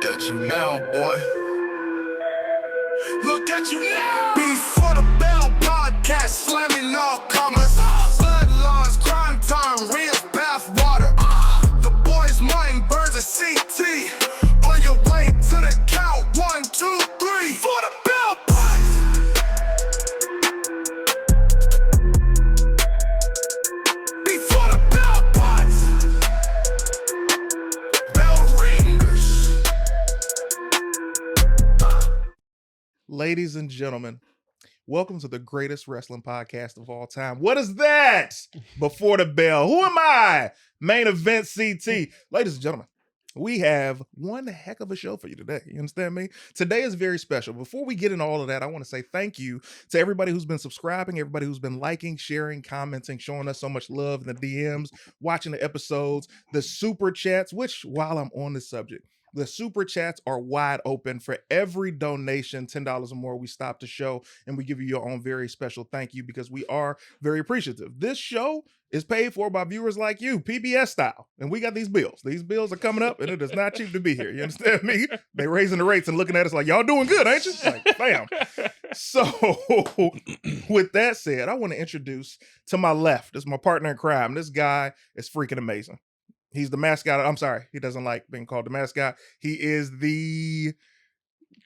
Look at you now, boy. Look at you now. Before the Bell podcast, slamming all comers. Bloodlines, crime time, real bath water. The boys' mind burns a CT. On your way to the count, 1, 2, 3. For the Bell podcast. Before the Bell podcast. Bell ringers. Ladies and gentlemen, welcome to the greatest wrestling podcast of all time. What is that? Before the Bell. Who am I? Main event CT. Ladies and gentlemen, we have one heck of a show for you today. You understand me? Today is very special. Before we get into all of that, I want to say thank you to everybody who's been subscribing, everybody who's been liking, sharing, commenting, showing us so much love in the DMs, watching the episodes, the super chats, which while I'm on this subject, the super chats are wide open for every donation, $10 or more. We stop the show and we give you your own very special thank you because we are very appreciative. This show is paid for by viewers like you, PBS style. And we got these bills. These bills are coming up and it is not cheap to be here. You understand me? They raising the rates and looking at us like, y'all doing good, ain't you? Like, bam. So with that said, I want to introduce to my left, this is my partner in crime. This guy is freaking amazing. He's the mascot. I'm sorry. He doesn't like being called the mascot. He is the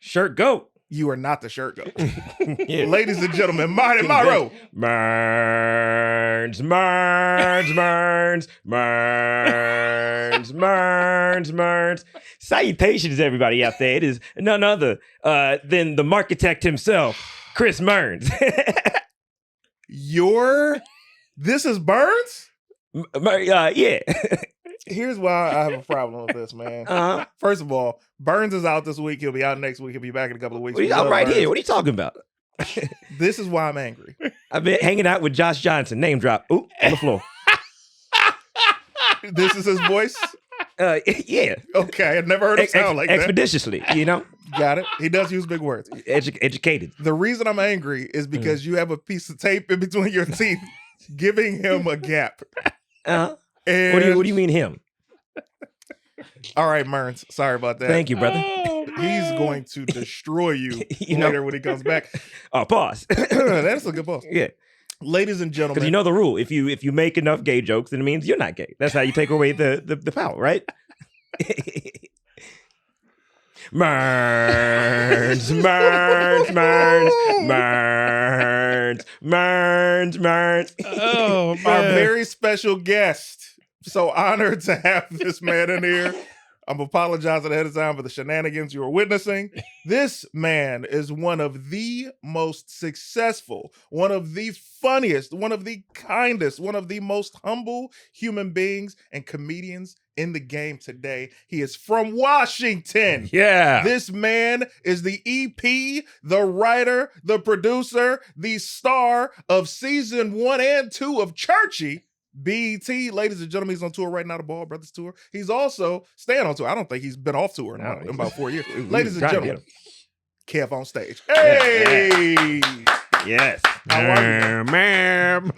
Shirt goat. You are not the shirt goat. Yeah. Ladies and gentlemen, Marty Morrow. Burns. Salutations, everybody out there. It is none other than the Markitect himself, Chris Burns. This is Burns? Yeah. Here's why I have a problem with this, man. Uh-huh. First of all, Burns is out this week. He'll be out next week. He'll be back in a couple of weeks. I'm right here. What are you talking about? This is why I'm angry. I've been hanging out with Josh Johnson. Name drop. Oop, on the floor. This is his voice? Yeah. Okay, I've never heard him sound like that. Expeditiously, you know? Got it. He does use big words. Educated. The reason I'm angry is because you have a piece of tape in between your teeth giving him a gap. Uh-huh. And What do you mean him? All right, Merns. Sorry about that. Thank you, brother. He's going to destroy you, You know? later when he comes back. Pause. That's a good pause. Yeah. Ladies and gentlemen. Because you know the rule. If you make enough gay jokes, then it means you're not gay. That's how you take away the power, right? Merns. Oh, man. Our very special guest. So honored to have this man in here. I'm apologizing ahead of time for the shenanigans you are witnessing. This man is one of the most successful, one of the funniest, one of the kindest, one of the most humble human beings and comedians in the game today. He is from Washington. Yeah. This man is the EP, the writer, the producer, the star of season 1 and 2 of Churchy. BET, ladies and gentlemen, he's on tour right now, the Ball Brothers tour. He's also staying on tour. I don't think he's been off tour in about 4 years. Ladies and gentlemen, KEVONSTAGE. Hey! Yes. How are you?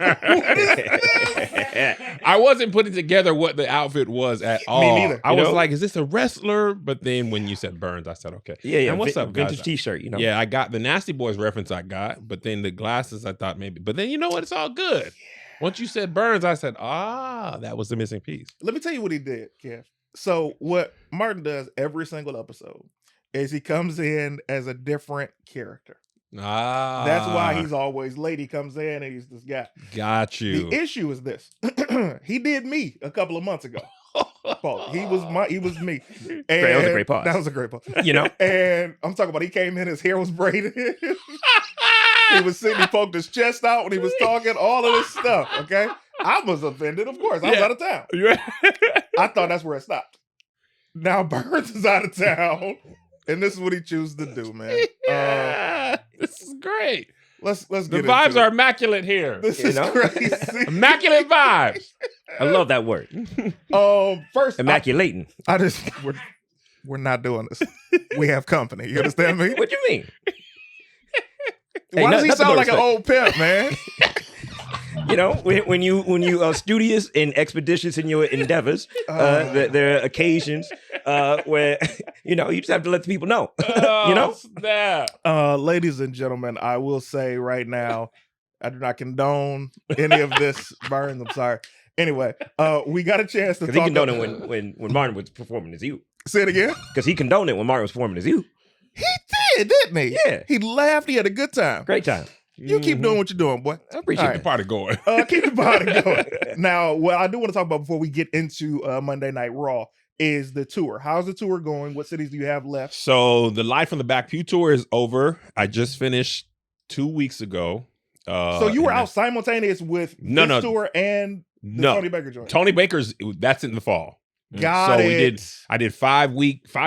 I wasn't putting together what the outfit was at all. neither. I You was know? like, is this a wrestler? But then when you said Burns, I said, okay. Yeah. And what's up, guys? Vintage t-shirt, you know? Yeah, I got the Nasty Boys reference but then the glasses, I thought maybe. But then you know what? It's all good. Once you said Burns, I said, that was the missing piece. Let me tell you what he did, Kev. So what Martin does every single episode is he comes in as a different character. That's why he's always late. He comes in and he's this guy. Got you. The issue is this. He did me a couple of months ago. Paul. He was me. And That was a great pause. That was a great pause. You know? And I'm talking about he came in, his hair was braided. He was sitting, he poked his chest out when he was talking, all of this stuff, okay? I was offended, of course. I was out of town. I thought that's where it stopped. Now Burns is out of town, and this is what he chooses to do, man. Yeah, this is great. Let's The get into vibes it. are immaculate here. This You is know? crazy. Immaculate vibes. I love that word. First, Immaculating. we're not doing this. We have company. You understand me? What do you mean? Why does he nothing sound but like an respect. old pimp, man? You know, when you are studious and expeditious in your endeavors, there are occasions where you just have to let the people know. You know, Snap. Ladies and gentlemen, I will say right now, I do not condone any of this burns. I'm sorry. Anyway, we got a chance to because he talk. condoned it when Martin was performing as you. Say it again. Because he condoned it when Martin was performing as you. He did, didn't he? Yeah. He laughed. He had a good time. Great time. You keep doing what you're doing, boy. I appreciate All Keep right. the party going. Keep the party going. Now, what I do want to talk about before we get into Monday Night Raw is the tour. How's the tour going? What cities do you have left? So the Live from the Back Pew tour is over. I just finished 2 weeks ago. So you were out simultaneous with this tour and the Tony Baker joint. Tony Baker's, that's in the fall. Got it. I did 5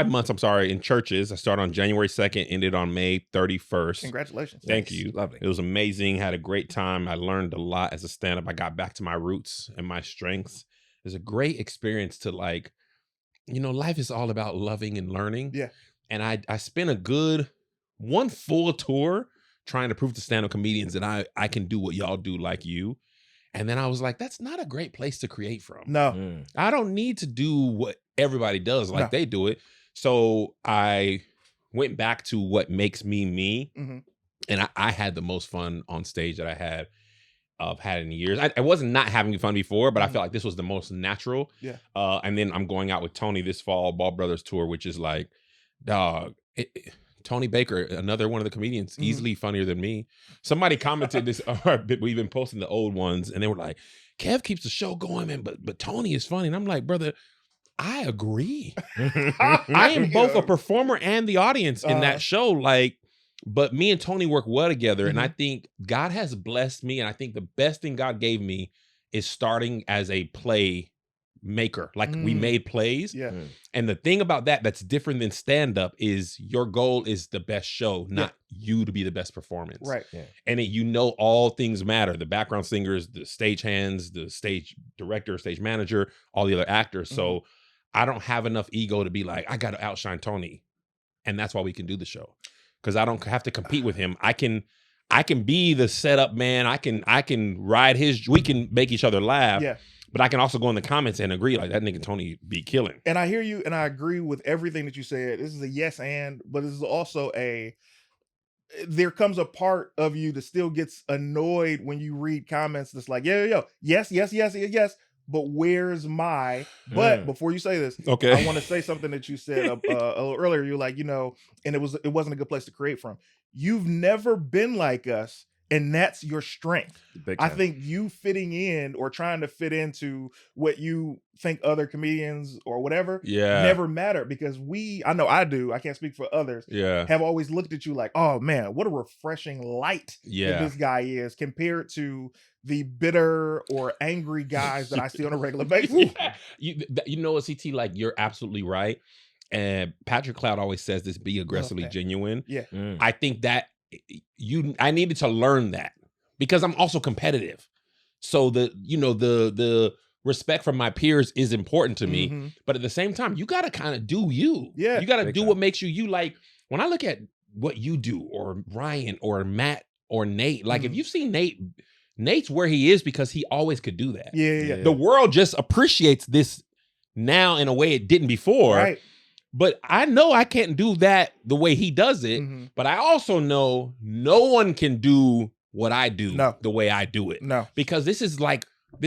months, in churches. I started on January 2nd, ended on May 31st. Congratulations. Thank you. Lovely. It was amazing. Had a great time. I learned a lot as a stand-up. I got back to my roots and my strengths. It was a great experience to life is all about loving and learning. Yeah. And I spent a good one full tour trying to prove to stand-up comedians that I can do what y'all do like you. And then I was like, that's not a great place to create from. No. I don't need to do what everybody does like they do it. So I went back to what makes me me. Mm-hmm. And I had the most fun on stage that I had in years. I wasn't not having fun before, but I felt like this was the most natural. Yeah. And then I'm going out with Tony this fall, Ball Brothers tour, which is like, dog, Tony Baker, another one of the comedians, easily funnier than me. Somebody commented this, we've been posting the old ones, and they were like, Kev keeps the show going, man, but Tony is funny. And I'm like, brother, I agree. I am both a performer and the audience in that show. But me and Tony work well together. And I think God has blessed me. And I think the best thing God gave me is starting as a play maker. We made plays. Yeah. And the thing about that's different than stand-up is your goal is the best show, not you to be the best performance. Right. Yeah. And all things matter. The background singers, the stage hands, the stage director, stage manager, all the other actors. So I don't have enough ego to be like, I got to outshine Tony. And that's why we can do the show. Because I don't have to compete with him. I can be the setup man. I can ride we can make each other laugh. Yeah. But I can also go in the comments and agree, like, that nigga Tony be killing. And I hear you, and I agree with everything that you said. This is a yes and, but this is also there comes a part of you that still gets annoyed when you read comments that's like, yes, but where's my, but before you say this, Okay. I want to say something that you said a little earlier. You're like, and it wasn't a good place to create from. You've never been like us. And that's your strength. I think you fitting in or trying to fit into what you think other comedians or whatever never matter, because I know I do, I can't speak for others, have always looked at you like, oh man, what a refreshing light that this guy is compared to the bitter or angry guys that I see on a regular basis. You know, CT, like, you're absolutely right. And Patrick Cloud always says this, be aggressively genuine. Yeah. I think that I needed to learn that because I'm also competitive. So the respect from my peers is important to me, but at the same time, you got to kind of do you. Yeah. You got to do what makes you. Like, when I look at what you do, or Ryan or Matt or Nate, like, if you've seen Nate's where he is because he always could do that. Yeah. The world just appreciates this now in a way it didn't before. Right. But I know I can't do that the way he does it. But I also know no one can do what I do the way I do it. No. Because this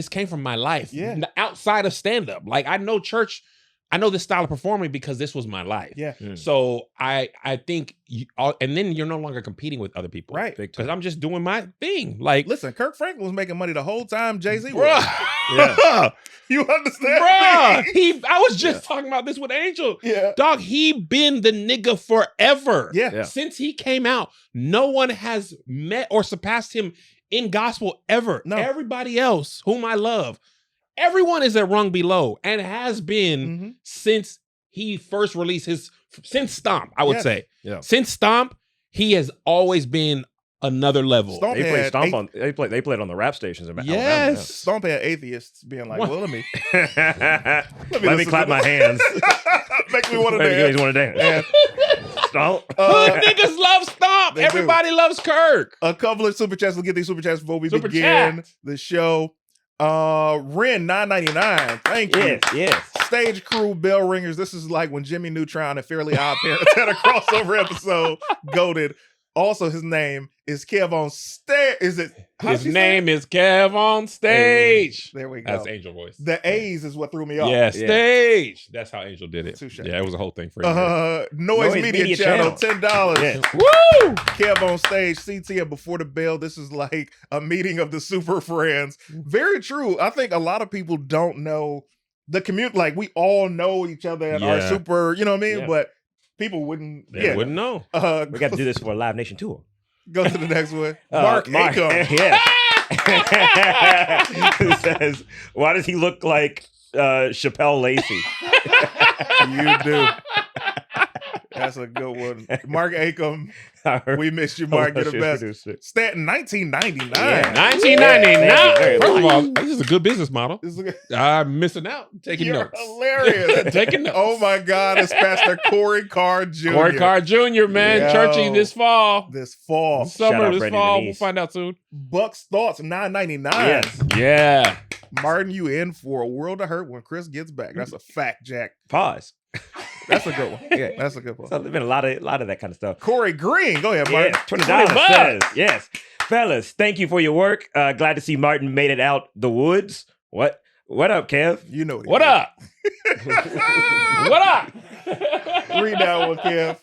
came from my life. Yeah. Outside of stand-up. Like, I know church, I know this style of performing because this was my life. Yeah. So I think, and then you're no longer competing with other people. Right. Because I'm just doing my thing. Like, Listen, Kirk Franklin was making money the whole time Jay-Z was. bruh. You understand Bruh, me? I was just talking about this with Angel. Yeah. Dog, he been the nigga forever. Yeah. Since he came out, no one has met or surpassed him in gospel ever. No. Everybody else whom I love, everyone is a rung below and has been since he first released since Stomp, I would say. Yeah. Since Stomp, he has always been another level. Stomp They played had Stomp on. They played on the rap stations in Alabama. Yes. Stomp had atheists being like, well, let me Let me listen clap to my this. hands. Makes me want to Maybe dance. you want to dance. And Stomp. Hood niggas love Stomp. They do. Everybody loves Kirk. A couple of super chats. We'll get these super chats before we Super begin chat. the show. Ren 999. Thank you. Yes. Stage crew bell ringers. This is like when Jimmy Neutron and Fairly Odd Parents had a crossover episode. Goated. Also, his name is KEVonStage. Is it? His name is KEVONSTAGE. There we go. That's Angel voice. The A's is what threw me off. Yeah, stage. That's how Angel did it. Touche. Yeah, it was a whole thing for him. Noise Media Channel, $10. Yes. Woo! KEVonStage, CT, and Before the Bell. This is like a meeting of the super friends. Very true. I think a lot of people don't know the community. Like, we all know each other and are Yeah. super, you know what I mean? Yeah. But people wouldn't. They wouldn't know. We got to do this for a Live Nation tour. Go to the next one. Mark Acom. Yeah. Who says, why does he look like Chappelle Lacey? You do. That's a good one. Mark Acom. We missed you, Mark. You're the best. Stanton, 1999. Yeah. 1999. Very First of much. all, this is a good business model. This is a- I'm missing out. Taking You're notes. hilarious. Taking notes. Oh my God, it's Pastor Corey Carr Jr. Corey Carr Jr., man. Yo. Churchy this fall. This fall. Shout Summer out this Brandon fall. Denise. We'll find out soon. Buck's Thoughts, $9.99. Yes. Yeah. Martin, you in for a world of hurt when Chris gets back. That's a fact, Jack. Pause. That's a good one. Yeah. That's a good one. So there's been a lot of that kind of stuff. Corey Green. Go ahead, Martin. Yeah, $20 $20. says, yes. Fellas, thank you for your work. Glad to see Martin made it out the woods. What up, Kev? You know What up? What up? Read that one, Kev.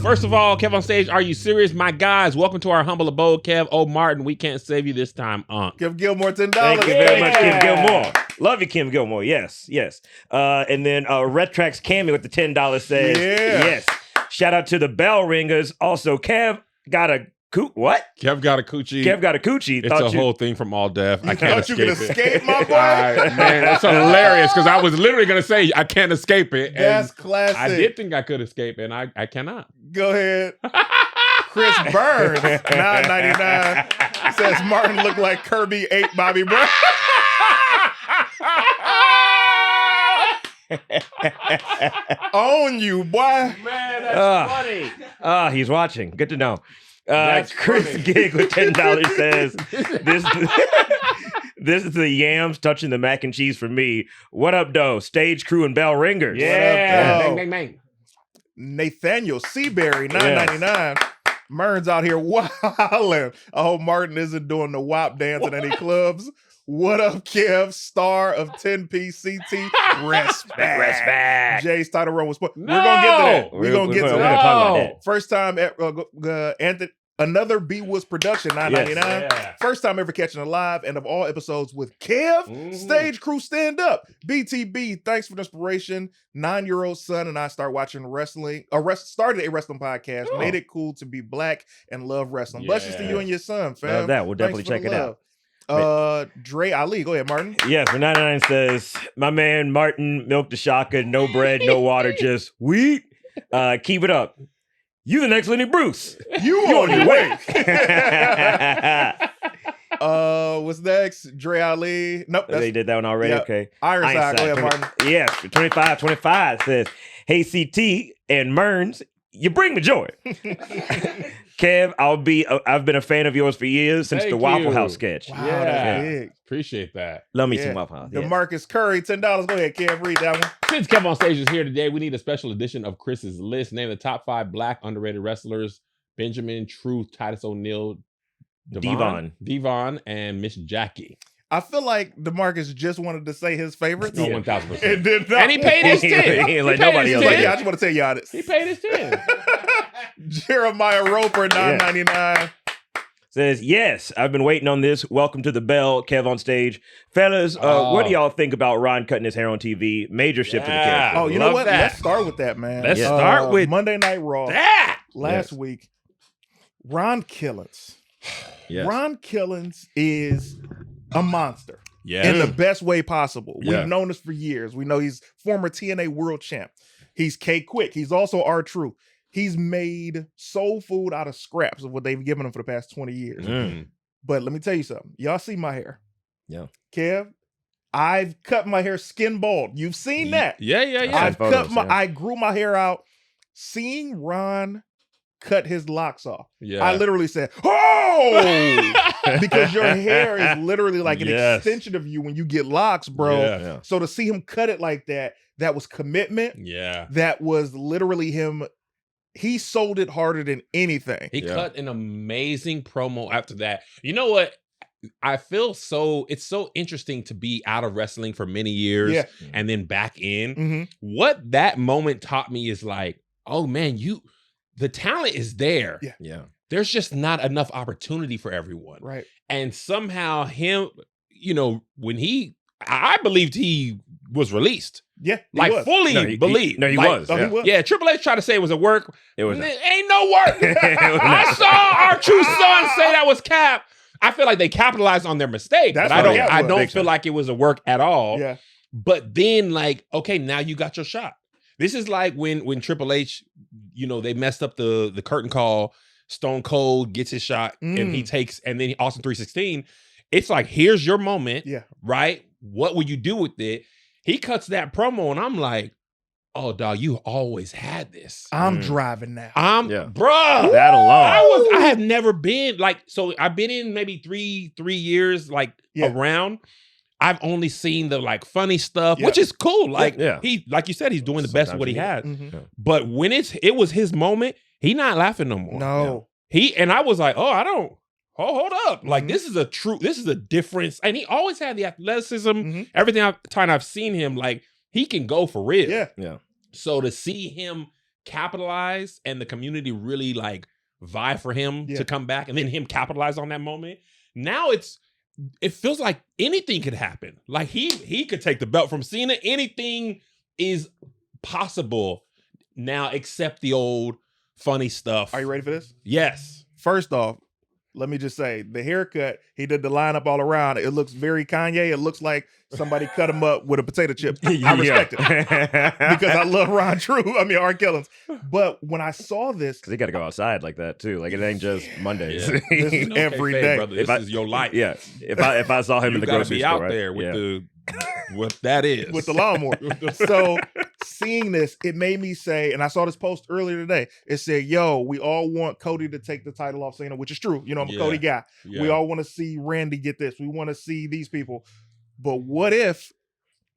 First of all, KEVONSTAGE, are you serious? My guys, welcome to our humble abode, Kev. Oh, Martin, we can't save you this time, Give Gilmore $10. Thank you very much, Kim Yeah. Gilmore. Love you, Kim Gilmore. Yes. And then Retrax Cammy with the $10 says, Yeah. yes. Shout out to the bell ringers. Also, Kev got a what? Kev got a coochie. Kev got a coochie. It's a whole thing from All Deaf. I can't Thought you could escape it. escape, my boy? Man, it's hilarious because I was literally going to say I can't escape it. And That's classic. I did think I could escape, and I cannot. Go ahead. Chris Burns, $9.99, says Martin looked like Kirby ate Bobby Brown. Own you, boy. Man, that's funny. He's watching. Good to know. That's Chris funny. Gig with $10 says, this is the yams touching the mac and cheese for me. What up, though? Stage crew and bell ringers. Yeah. What up, Bang, bang, bang. Nathaniel Seaberry, $9.99. Mern's out here wilding. I hope Martin isn't doing the WAP dance in any clubs. What up, Kev? Star of 10P CT. Respect. Jay's title run was. We're gonna get to that. We're gonna get to we're that. gonna talk about that. First time at Anthony, another B Woods production, $9.99. Yeah. First time ever catching a live, and of all episodes with Kev, Mhm. Stage Crew Stand Up. BTB, thanks for the inspiration. 9-year-old son and I start watching wrestling. Started a wrestling podcast. Oh. Made it cool to be black and love wrestling. Blessings to you Yeah. and your son, fam. Love that. We'll Thanks definitely for check the it love. out. Dre Ali, go ahead, Martin. Yes, for 99 says, my man Martin milked the shaka, no bread, no water, just wheat. Keep it up. You the next Lenny Bruce. You on your way. They What's next? Dre Ali. Nope. That's did that one already. yeah. Okay. Ironside. Go ahead, Ironside. Martin. Yes, 25 says, hey CT and Merns, you bring me joy. Kev, I've been a fan of yours for years since the Thank Waffle you. House sketch. Wow, Yeah. that's big. Appreciate that. Love me Yeah. some Waffle House. Yes. DeMarcus Curry, $10. Go ahead, Kev. Read that one. Since KEVONSTAGE is here today, we need a special edition of Chris's list. Name the top 5 black underrated wrestlers: Benjamin, Truth, Titus O'Neil, Devon, and Miss Jackie. I feel like DeMarcus just wanted to say his favorites. No, Yeah. 1000%. And did not. And he paid his 10. He ain't like He paid nobody his else. Like, 10. yeah, I just want to tell you honest. He paid his 10. Jeremiah Roper, $9.99. Says, yes, I've been waiting on this. Welcome to the bell, KEVONSTAGE. Fellas, what do y'all think about Ron cutting his hair on TV? Major shift in the Yeah. character. Oh, you know Love what? that. Let's start with that, man. Let's start with Monday Night Raw that. last Yes. week. Ron Killens. Yes. Ron Killens is a monster. Yeah. In the best way possible. Yeah. We've known this for years. We know he's former TNA world champ. He's K-Quick. He's also R-True. He's made soul food out of scraps of what they've given him for the past 20 years. Mm. But let me tell you something. Y'all see my hair. Yeah. Kev, I've cut my hair skin bald. You've seen that. Yeah. I've I've photos, cut my yeah. I grew my hair out seeing Ron cut his locks off. Yeah. I literally said, "Oh!" because your hair is literally like an extension of you when you get locks, bro. Yeah. So to see him cut it like that, that was commitment. Yeah. That was literally him. He sold it harder than anything. He cut an amazing promo after that. You know what? I feel it's so interesting to be out of wrestling for many years and then back in. Mm-hmm. What that moment taught me is like, oh man, the talent is there. Yeah. There's just not enough opportunity for everyone. Right. And somehow him, when I believed he was released. Yeah. Like fully believed. He was. He was. Yeah, Triple H tried to say it was a work. It was. Ain't no work. I saw our true son say that was cap. I feel like they capitalized on their mistake. That's but what I don't Big feel time. like it was a work at all. Yeah. But then like, okay, now you got your shot. This is like when Triple H, they messed up the curtain call. Stone Cold gets his shot and he takes, and then Austin 316. It's like, here's your moment. Yeah. Right? What will you do with it? He cuts that promo and I'm like, oh, dog, you always had this. I'm driving now. Bruh. That alone. I have never been so I've been in maybe three years around. I've only seen the like funny stuff, which is cool. Like he, like you said, he's doing the best of what he has. Mm-hmm. But when it was his moment, he not laughing no more. No. And I was like, hold up. Like this is a difference. And he always had the athleticism, everything time I've seen him, like he can go for real. Yeah. So to see him capitalize and the community really like vie for him to come back and then him capitalize on that moment. Now it feels like anything could happen. Like he could take the belt from Cena. Anything is possible now except the old funny stuff. Are you ready for this? Yes. First off, let me just say the haircut, he did the lineup all around. It looks very Kanye. It looks like somebody cut him up with a potato chip. I respect it because I love R. Killens. But when I saw this, Because he got to go outside like that too. Like it ain't just Mondays. this is every day. Brother, this is your life. Yeah. If I saw him in the gotta grocery be store, out right? there with what that is. With the lawnmower. So seeing this, it made me say, and I saw this post earlier today, it said, yo, we all want Cody to take the title off Cena, which is true. I'm a Cody guy. Yeah. We all want to see Randy get this. We want to see these people. But what if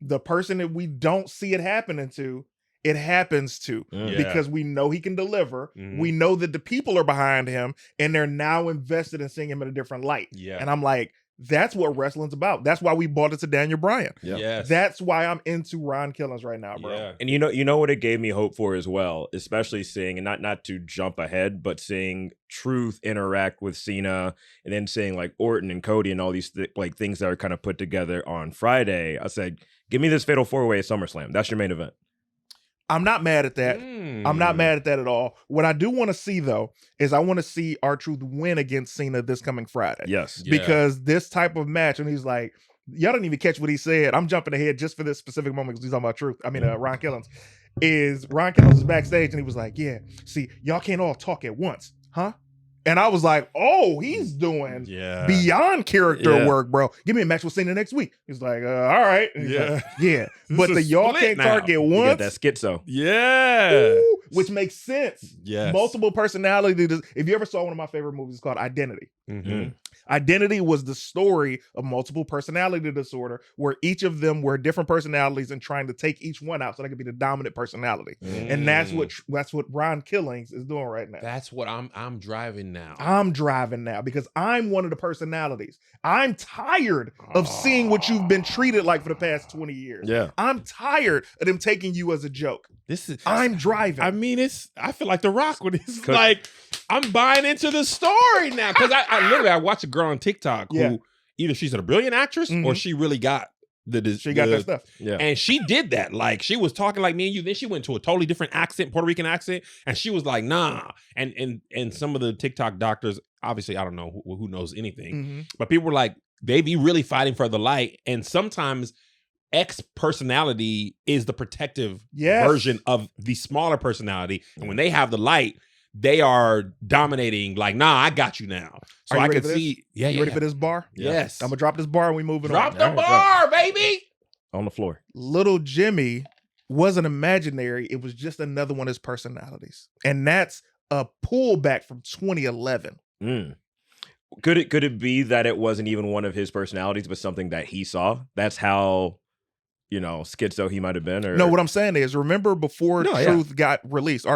the person that we don't see it happening to, it happens to? Because we know he can deliver. We know that the people are behind him and they're now invested in seeing him in a different light. Yeah. And I'm like, that's what wrestling's about. That's why we bought it to Daniel Bryan. Yeah. Yes. That's why I'm into Ron Killens right now, bro. Yeah. And you know what it gave me hope for as well, especially seeing, and not to jump ahead, but seeing Truth interact with Cena, and then seeing like Orton and Cody and all these things that are kind of put together on Friday. I said, give me this Fatal 4-Way at SummerSlam. That's your main event. I'm not mad at that. I'm not mad at that at all. What I do want to see, though, is I want to see R-Truth win against Cena this coming Friday. Yes. Because this type of match, and he's like, y'all didn't even catch what he said. I'm jumping ahead just for this specific moment because he's talking about Truth. Ron Killens. Ron Killens is backstage and he was like, yeah, see, y'all can't all talk at once, huh? And I was like, oh, he's doing beyond character work, bro. Give me a match with Cena next week. He's like, all right. And he's like, yeah. But the y'all can't talk at once. You got that schizo. Yeah. Ooh, which makes sense. Yes. Multiple personality. If you ever saw one of my favorite movies, it's called Identity. Identity was the story of multiple personality disorder, where each of them were different personalities and trying to take each one out so they could be the dominant personality. And that's what Ron Killings is doing right now. That's what I'm driving now. I'm driving now because I'm one of the personalities. I'm tired of seeing what you've been treated like for the past 20 years. Yeah. I'm tired of them taking you as a joke. I'm driving. I feel like The Rock when it's like, I'm buying into the story now. Because I watched a girl on TikTok who either she's a brilliant actress or she really got that stuff. Yeah. And she did that. Like she was talking like me and you. Then she went to a totally different accent, Puerto Rican accent. And she was like, nah. And some of the TikTok doctors, obviously, I don't know who knows anything, but people were like, they be really fighting for the light. And sometimes X personality is the protective version of the smaller personality. And when they have the light, they are dominating like, nah, I got you now. So I could see. Yeah, you ready for this bar? Yes. I'm going to drop this bar and we moving on. Drop the bar, baby. On the floor. Little Jimmy wasn't imaginary. It was just another one of his personalities. And that's a pullback from 2011. Could it be that it wasn't even one of his personalities, but something that he saw? That's how, schizo he might have been? Or No, what I'm saying is, remember before No, Truth got released,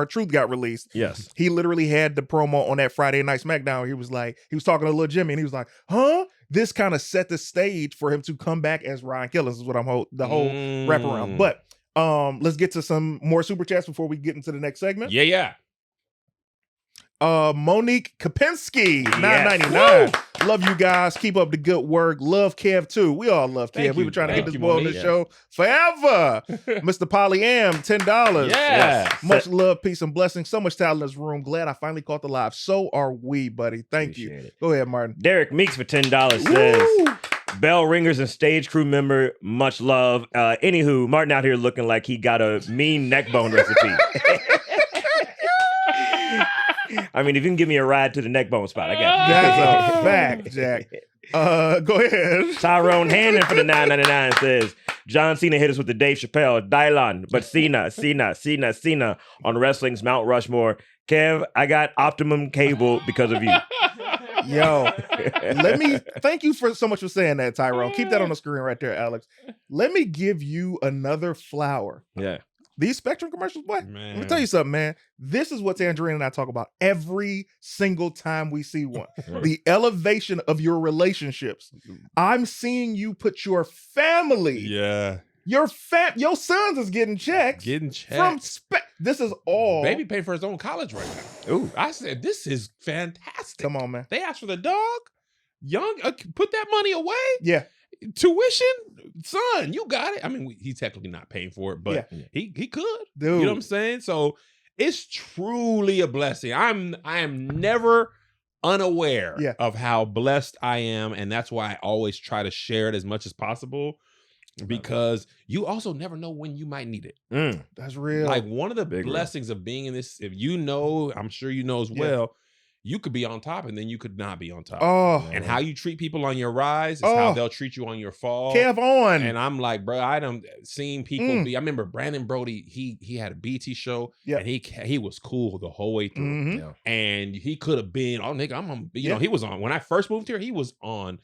yes. he literally had the promo on that Friday Night SmackDown. He was talking to Lil Jimmy, and he was like, huh? This kind of set the stage for him to come back as Ryan Killers, is what I'm the whole wraparound. But let's get to some more super chats before we get into the next segment. Yeah. Monique Kapinski, Yes. $9.99. Love you guys. Keep up the good work. Love Kev too. We all love Kev. Thank We you. were trying to Thank get this you, boy on Monique. this show forever. Mr. Polyam, $10. Yeah. Much love, peace, and blessings. So much talent in this room. Glad I finally caught the live. So are we, buddy. Thank you. Appreciate it. Go ahead, Martin. Derek Meeks for $10 says, Woo! bell ringers and stage crew member, much love. Anywho, Martin out here looking like he got a mean neck bone recipe. I mean, if you can give me a ride to the neck bone spot, I got you. That's a fact, Jack. Go ahead. Tyrone Hannon for the $9.99 says, John Cena hit us with the Dave Chappelle, Dylan, but Cena on wrestling's Mount Rushmore. Kev, I got optimum cable because of you. Yo, thank you so much for saying that, Tyrone. Keep that on the screen right there, Alex. Let me give you another flower. Yeah. These Spectrum commercials, boy. Man. Let me tell you something, man. This is what Tangerine and I talk about every single time we see one. The elevation of your relationships. I'm seeing you put your family, Yeah. your sons is getting checks. From this is all. Baby paid for his own college right now. Ooh. I said, this is fantastic. Come on, man. They asked for the dog. Put that money away. Yeah. Tuition, son, you got it. I mean, he's technically not paying for it, but he could. Dude. You know what I'm saying? So it's truly a blessing. I am never unaware of how blessed I am, and that's why I always try to share it as much as possible, because you also never know when you might need it. That's real. Like, one of the Big blessings of being in this, if you know, I'm sure you know as well, you could be on top and then you could not be on top. Oh. And how you treat people on your rise is how they'll treat you on your fall. Kev on. And I'm like, bro, I done seen people be. I remember Brandon Brody. He had a BT show, and he was cool the whole way through. Mm-hmm. And he could have been, oh nigga, I'm on. You know, he was on when I first moved here. He was on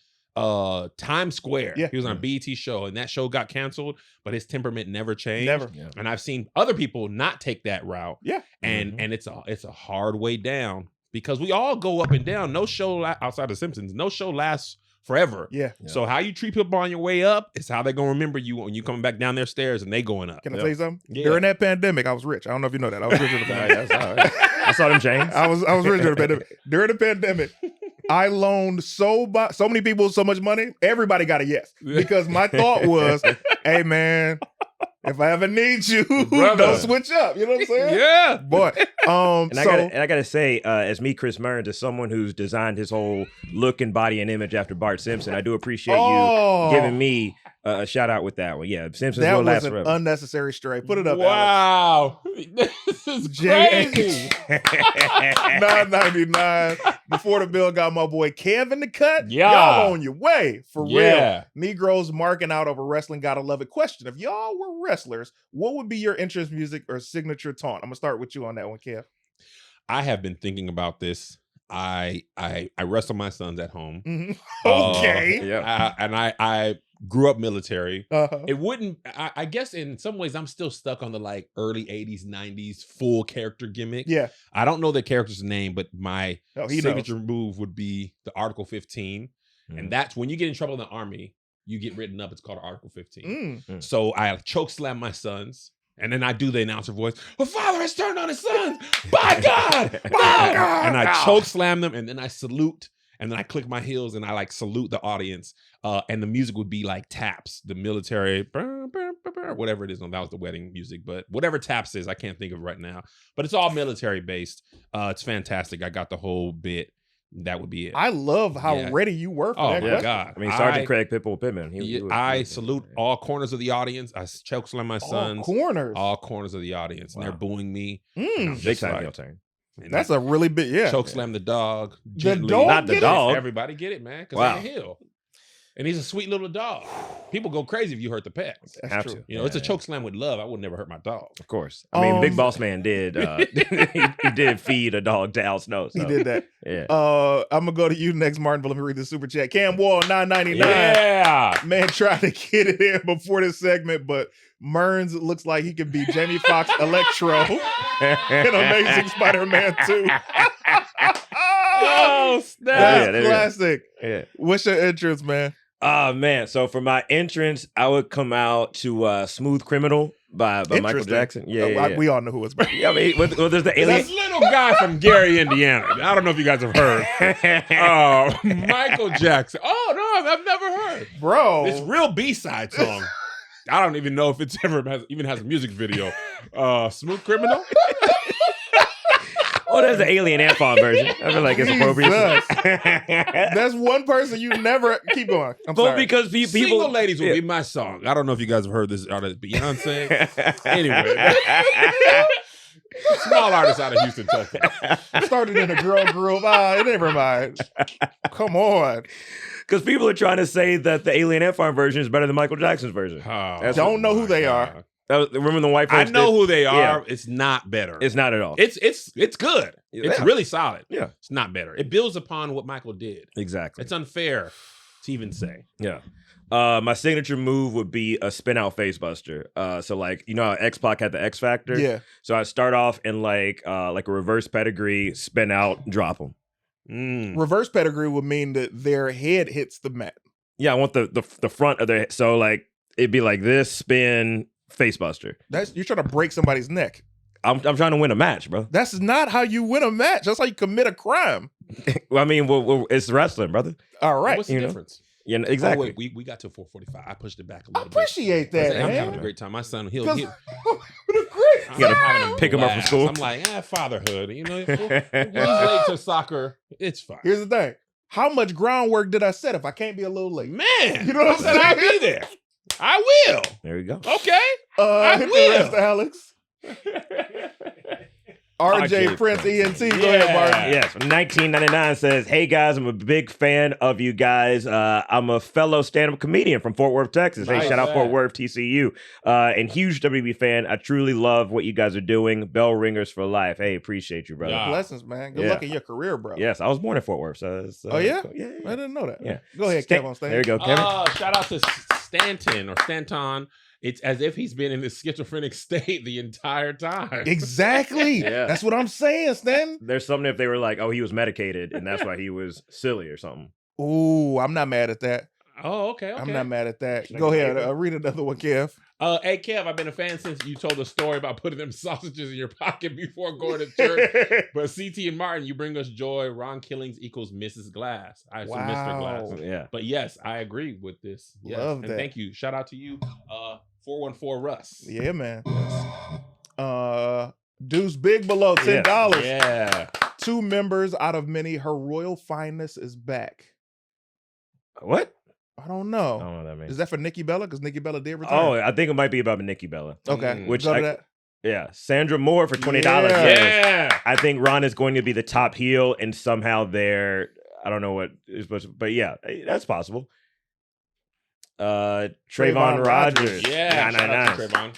Times Square. Yeah. He was on a BT show, and that show got canceled, but his temperament never changed. Never. Yeah. And I've seen other people not take that route. Yeah. And it's a hard way down, because we all go up and down. No show outside of Simpsons, no show lasts forever. Yeah. So how you treat people on your way up is how they're gonna remember you when you coming back down their stairs and they going up. Can I tell you something? Yeah. During that pandemic, I was rich. I don't know if you know that. I was rich during the pandemic. That's all right. I saw them change. I was rich during the pandemic. During the pandemic, I loaned so many people so much money. Everybody got a yes, because my thought was, "Hey man, if I ever need you, don't switch up." You know what I'm saying? Yeah, boy. And I gotta say, as me, Chris Mearns, as someone who's designed his whole look and body and image after Bart Simpson, I do appreciate you giving me a shout out with that one. Yeah, Simpsons that will was last an forever. unnecessary stray. Put it up. Wow, this is crazy. $9.99. Before the bill got my boy Kev in the cut. Yeah. Y'all on your way. For Yeah. real. Negroes marking out over wrestling. Gotta love it. Question. If y'all were wrestlers, what would be your entrance music or signature taunt? I'm gonna start with you on that one, Kev. I have been thinking about this. I wrestle my sons at home. Mm-hmm. Okay. I grew up military. Uh-huh. It wouldn't. I guess in some ways I'm still stuck on the like early '80s, '90s full character gimmick. Yeah. I don't know the character's name, but my He signature knows. move would be the Article 15, and that's when you get in trouble in the army. You get written up. It's called Article 15. So I choke slam my sons. And then I do the announcer voice. A father has turned on his sons. By God! By God! And I choke slam them, and then I salute, and then I click my heels, and I like salute the audience. And the music would be like taps, the military, whatever it is. No, that was the wedding music, but whatever taps is, I can't think of right now. But it's all military based. It's fantastic. I got the whole bit. That would be it. I love how ready you were for that my question. God. I mean, Sergeant Craig Pitbull Pittman. I salute all corners of the audience. I choke slam my sons. All corners of the audience. And they're booing me. Big time heel turn. That's a really big, choke slam the dog. The Gently. dog Not the dog. Everybody get it, man. Because Wow. I'm a heel. And he's a sweet little dog. People go crazy if you hurt the pet. That's Have true. to. You know, it's a choke slam with love. I would never hurt my dog. Of course. I mean, Big Um, Boss Man did. He did feed a dog to Al Snow. So. He did that. Yeah. I'm gonna go to you next, Martin. But let me read the super chat. Cam Wall 9.99. Yeah. Man tried to get it in before this segment, but Mearns looks like he could be Jamie Foxx Electro in Amazing Spider-Man 2. Oh, snap. That's there you go. classic. Yeah. What's your entrance, man? Oh man. So for my entrance, I would come out to Smooth Criminal by Michael Interesting. Jackson. Yeah, yeah. We all know who it's by. Yeah, I mean, well, there's the alien. This little guy from Gary, Indiana. I don't know if you guys have heard. Michael Jackson. Oh, no, I've never heard. Bro. This real B-side song. I don't even know if it's ever even has a music video. Smooth Criminal? Oh, there's the Alien Ant Farm version. I feel like it's appropriate. That's one person you never keep going. I'm But sorry. because people, Single Ladies will be my song. I don't know if you guys have heard this artist, Beyonce. Anyway. Small artist out of Houston, Texas. Started in a girl group. Never mind. Come on. Because people are trying to say that the Alien Ant Farm version is better than Michael Jackson's version. Oh, Don't know who my they God. are. Remember the white I folks know did? who they are. Yeah. It's not better. It's not at all. It's good. It's Yeah. really solid. Yeah. It's not better. It builds upon what Michael did. Exactly. It's unfair to even say. Yeah. My signature move would be a spin out face buster. So like, you know how X-Pac had the X Factor? Yeah. So I start off in like a reverse pedigree, spin out, drop them. Reverse pedigree would mean that their head hits the mat. Yeah, I want the front of their, so like it'd be like this, spin, face buster. You're trying to break somebody's neck. I'm trying to win a match, bro. That's not how you win a match. That's how you commit a crime. Well, I mean, it's wrestling, brother. All right. What's the you know? difference? Yeah, exactly. Oh, wait, we got to 4:45. I pushed it back a I little appreciate bit. that, I'm man. having a great time. My son, he'll Because- I'm You gotta having a pick him up from blast. school. I'm like, fatherhood. You know, he's late to soccer. It's fine. Here's the thing. How much groundwork did I set if I can't be a little late? Man, You know what I'm saying? I'll be there. I will. There you go. Okay. I Hit will. the rest, Alex. RJ Prince ENT. Go ahead, Martin. Yes, 1999 says, "Hey guys, I'm a big fan of you guys. I'm a fellow stand-up comedian from Fort Worth, Texas. Hey, Nice. shout out Fort Worth, TCU. And huge WB fan. I truly love what you guys are doing. Bell ringers for life. Hey, appreciate you, brother. Yeah. Blessings, man. Good Yeah. luck in your career, bro. Yes, I was born in Fort Worth. So it's, Oh, yeah? yeah. I didn't know that. Yeah. Go ahead, Kev on stage. There you go, Kevin. Shout out to Stanton or Stanton. It's as if he's been in this schizophrenic state the entire time. Exactly. Yeah. That's what I'm saying, Stan. There's something if they were like, oh, he was medicated and that's why he was silly or something. Ooh, I'm not mad at that. Oh, okay. I'm not mad at that. Like Go ahead. paper. Read another one, Kev. Hey, Kev, I've been a fan since you told the story about putting them sausages in your pocket before going to church. But CT and Martin, you bring us joy. Ron Killings equals Mrs. Glass. I assume Mr. Glass. Wow. Yeah. But yes, I agree with this. Yes. Love and that. thank you. Shout out to you, 414 Russ. Yeah, man. Deuce Big below $10. Yeah. 2 members out of many. Her royal fineness is back. What? I don't know. I don't know what that means. Is that for Nikki Bella? Because Nikki Bella did return. Oh, I think it might be about Nikki Bella. Okay. Mm. Which Go to I- that. Yeah. Sandra Moore for $20. Yeah. Yes. Yeah. I think Ron is going to be the top heel and somehow they're, I don't know what is supposed to, but yeah, that's possible. Trayvon Rogers. Yeah. Shout out to 999. Trayvon.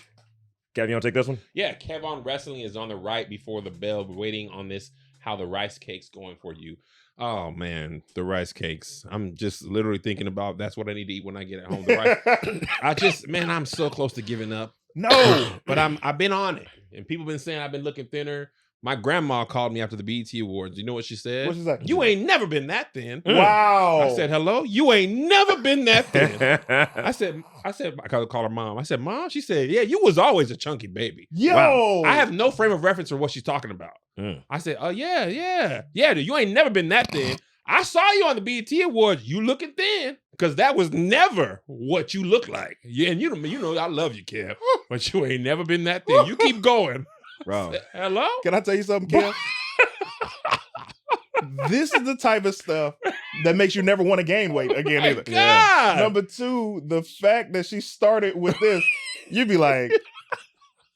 Kevin, you want to take this one? Yeah, KEVonWRESTLING is on the right before the bell. We're waiting on this. How the rice cake's going for you? Oh man, the rice cakes. I'm just literally thinking about that's what I need to eat when I get at home. The rice. I'm so close to giving up. No. But I've been on it, and people been saying I've been looking thinner. My grandma called me after the BET Awards. You know what she said? What she say? You ain't never been that thin. Wow. I said, hello? You ain't never been that thin. I said, I called her mom. I said, Mom? She said, yeah, you was always a chunky baby. Yo. Wow. I have no frame of reference for what she's talking about. Mm. I said, oh, yeah, dude, you ain't never been that thin. I saw you on the BET Awards. You looking thin because that was never what you look like. Yeah, and you know, I love you, Kev, but you ain't never been that thin. You keep going. Bro. Hello? Can I tell you something, Kev? This is the type of stuff that makes you never want to gain weight again My either. God. Number 2, the fact that she started with this, you'd be like,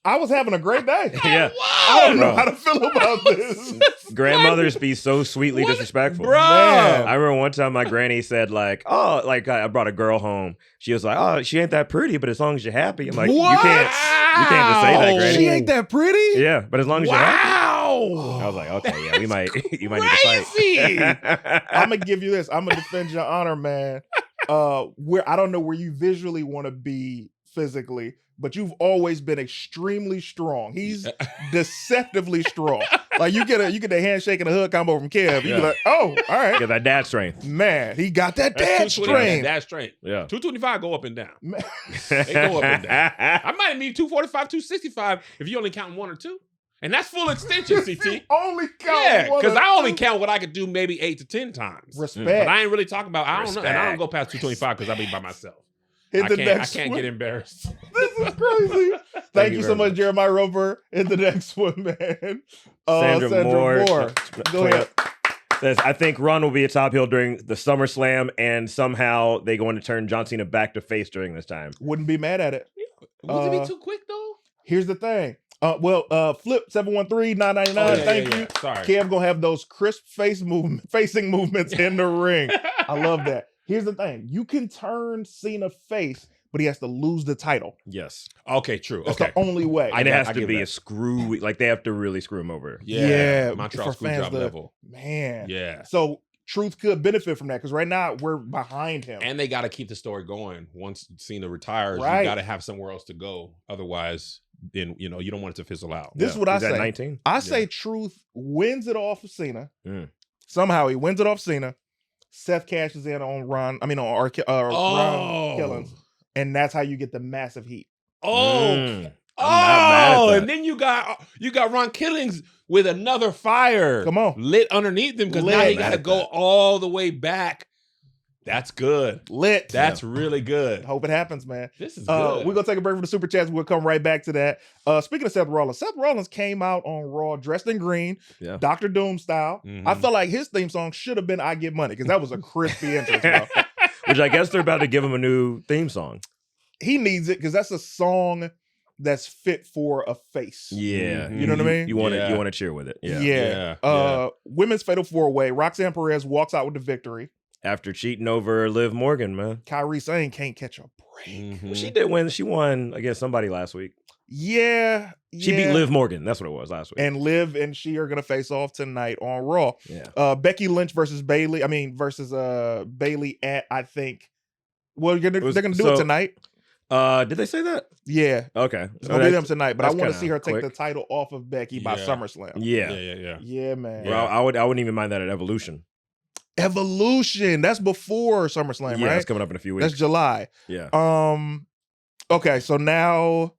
I was having a great day. Yeah. I don't know Bro. how to feel about this. Grandmothers be so sweetly disrespectful. Bro. Man. I remember one time my granny said like, oh, like I brought a girl home. She was like, oh, she ain't that pretty, but as long as you're happy. I'm like, What? you can't just say that, Wow. granny. She ain't that pretty? Yeah, but as long as you're happy. Wow. I was like, okay, yeah, we might you might Crazy. need to fight. I'm gonna give you this. I'm gonna defend your honor, man. Where I don't know where you visually want to be physically, but you've always been extremely strong. He's deceptively strong. Like you get a handshake and a hug combo from Kev. You be Yeah. like, oh, all right, Get that dad strength. man. He got that That's dad 220. strength. That's strength. Yeah. 225 go up and down. Man. They go up and down. I might need 245, 265 if you only count one or two. And that's full extension, CT. Only count Yeah, one because or I only two. count what I could do maybe 8 to 10 times. Respect. But I ain't really talking about, I don't know. And I don't Respect. go past 225 because I'll be by myself. Hit I the can't, I next can't one. get embarrassed. This is crazy. Thank you you so very much, much. Jeremiah Roper. In the next one, man. Sandra Moore. Go ahead. Says, I think Ron will be a top heel during the SummerSlam, and somehow they going to turn John Cena back to face during this time. Wouldn't be mad at it. Would it be too quick, though? Here's the thing. Flip 713-999. Thank you. Sorry. Kev gonna have those crisp facing movements in the ring. I love that. Here's the thing. You can turn Cena face, but he has to lose the title. Yes. Okay, true. That's Okay. the only way. And it I has to give be that. a screw. Like, they have to really screw him over. Yeah, Montreal for fans Screwjob to- level. Man. Yeah. So Truth could benefit from that because right now we're behind him. And they got to keep the story going. Once Cena retires, Right. you got to have somewhere else to go. Otherwise, then you don't want it to fizzle out. This is what I He's at say. 19. I say Truth wins it off of Cena. Mm. Somehow he wins it off Cena. Seth cashes in on Ron Ron Killings. And that's how you get the massive heat. Oh, Mm. I'm not mad at that. and then you got Ron Killings with another fire. Come on. lit underneath him because now Lit. he got to go all the way back. That's good. Lit. That's really good. Hope it happens, man. This is good. We're gonna take a break from the super chats. We'll come right back to that. Speaking of Seth Rollins came out on Raw dressed in green, Yeah. Dr. Doom style. Mhm. I felt like his theme song should have been "I Get Money" because that was a crispy entrance. Bro. Which I guess they're about to give him a new theme song. He needs it because that's a song that's fit for a face. Yeah. Mhm. You know what I mean? You want to Yeah. cheer with it. Yeah. Yeah. Women's Fatal 4-Way. Roxanne Perez walks out with the victory. After cheating over Liv Morgan, man. Kyrie Sane can't catch a break. Mhm. Well, she did win. She won against somebody last week. Yeah. She beat Liv Morgan. That's what it was last week. And Liv and she are gonna face off tonight on Raw. yeah. Becky Lynch versus Bailey. Versus Bailey at I think. Well, they're gonna do it tonight. Did they say that? Yeah, Okay. it's gonna be them tonight. But I that's want to kinda see her take quick. the title off of Becky by Yeah. SummerSlam. Yeah. Yeah, man. Well, I wouldn't even mind that at Evolution. Evolution. That's before SummerSlam, Yeah, right? it's coming up in a few weeks. That's July. yeah. Okay, so now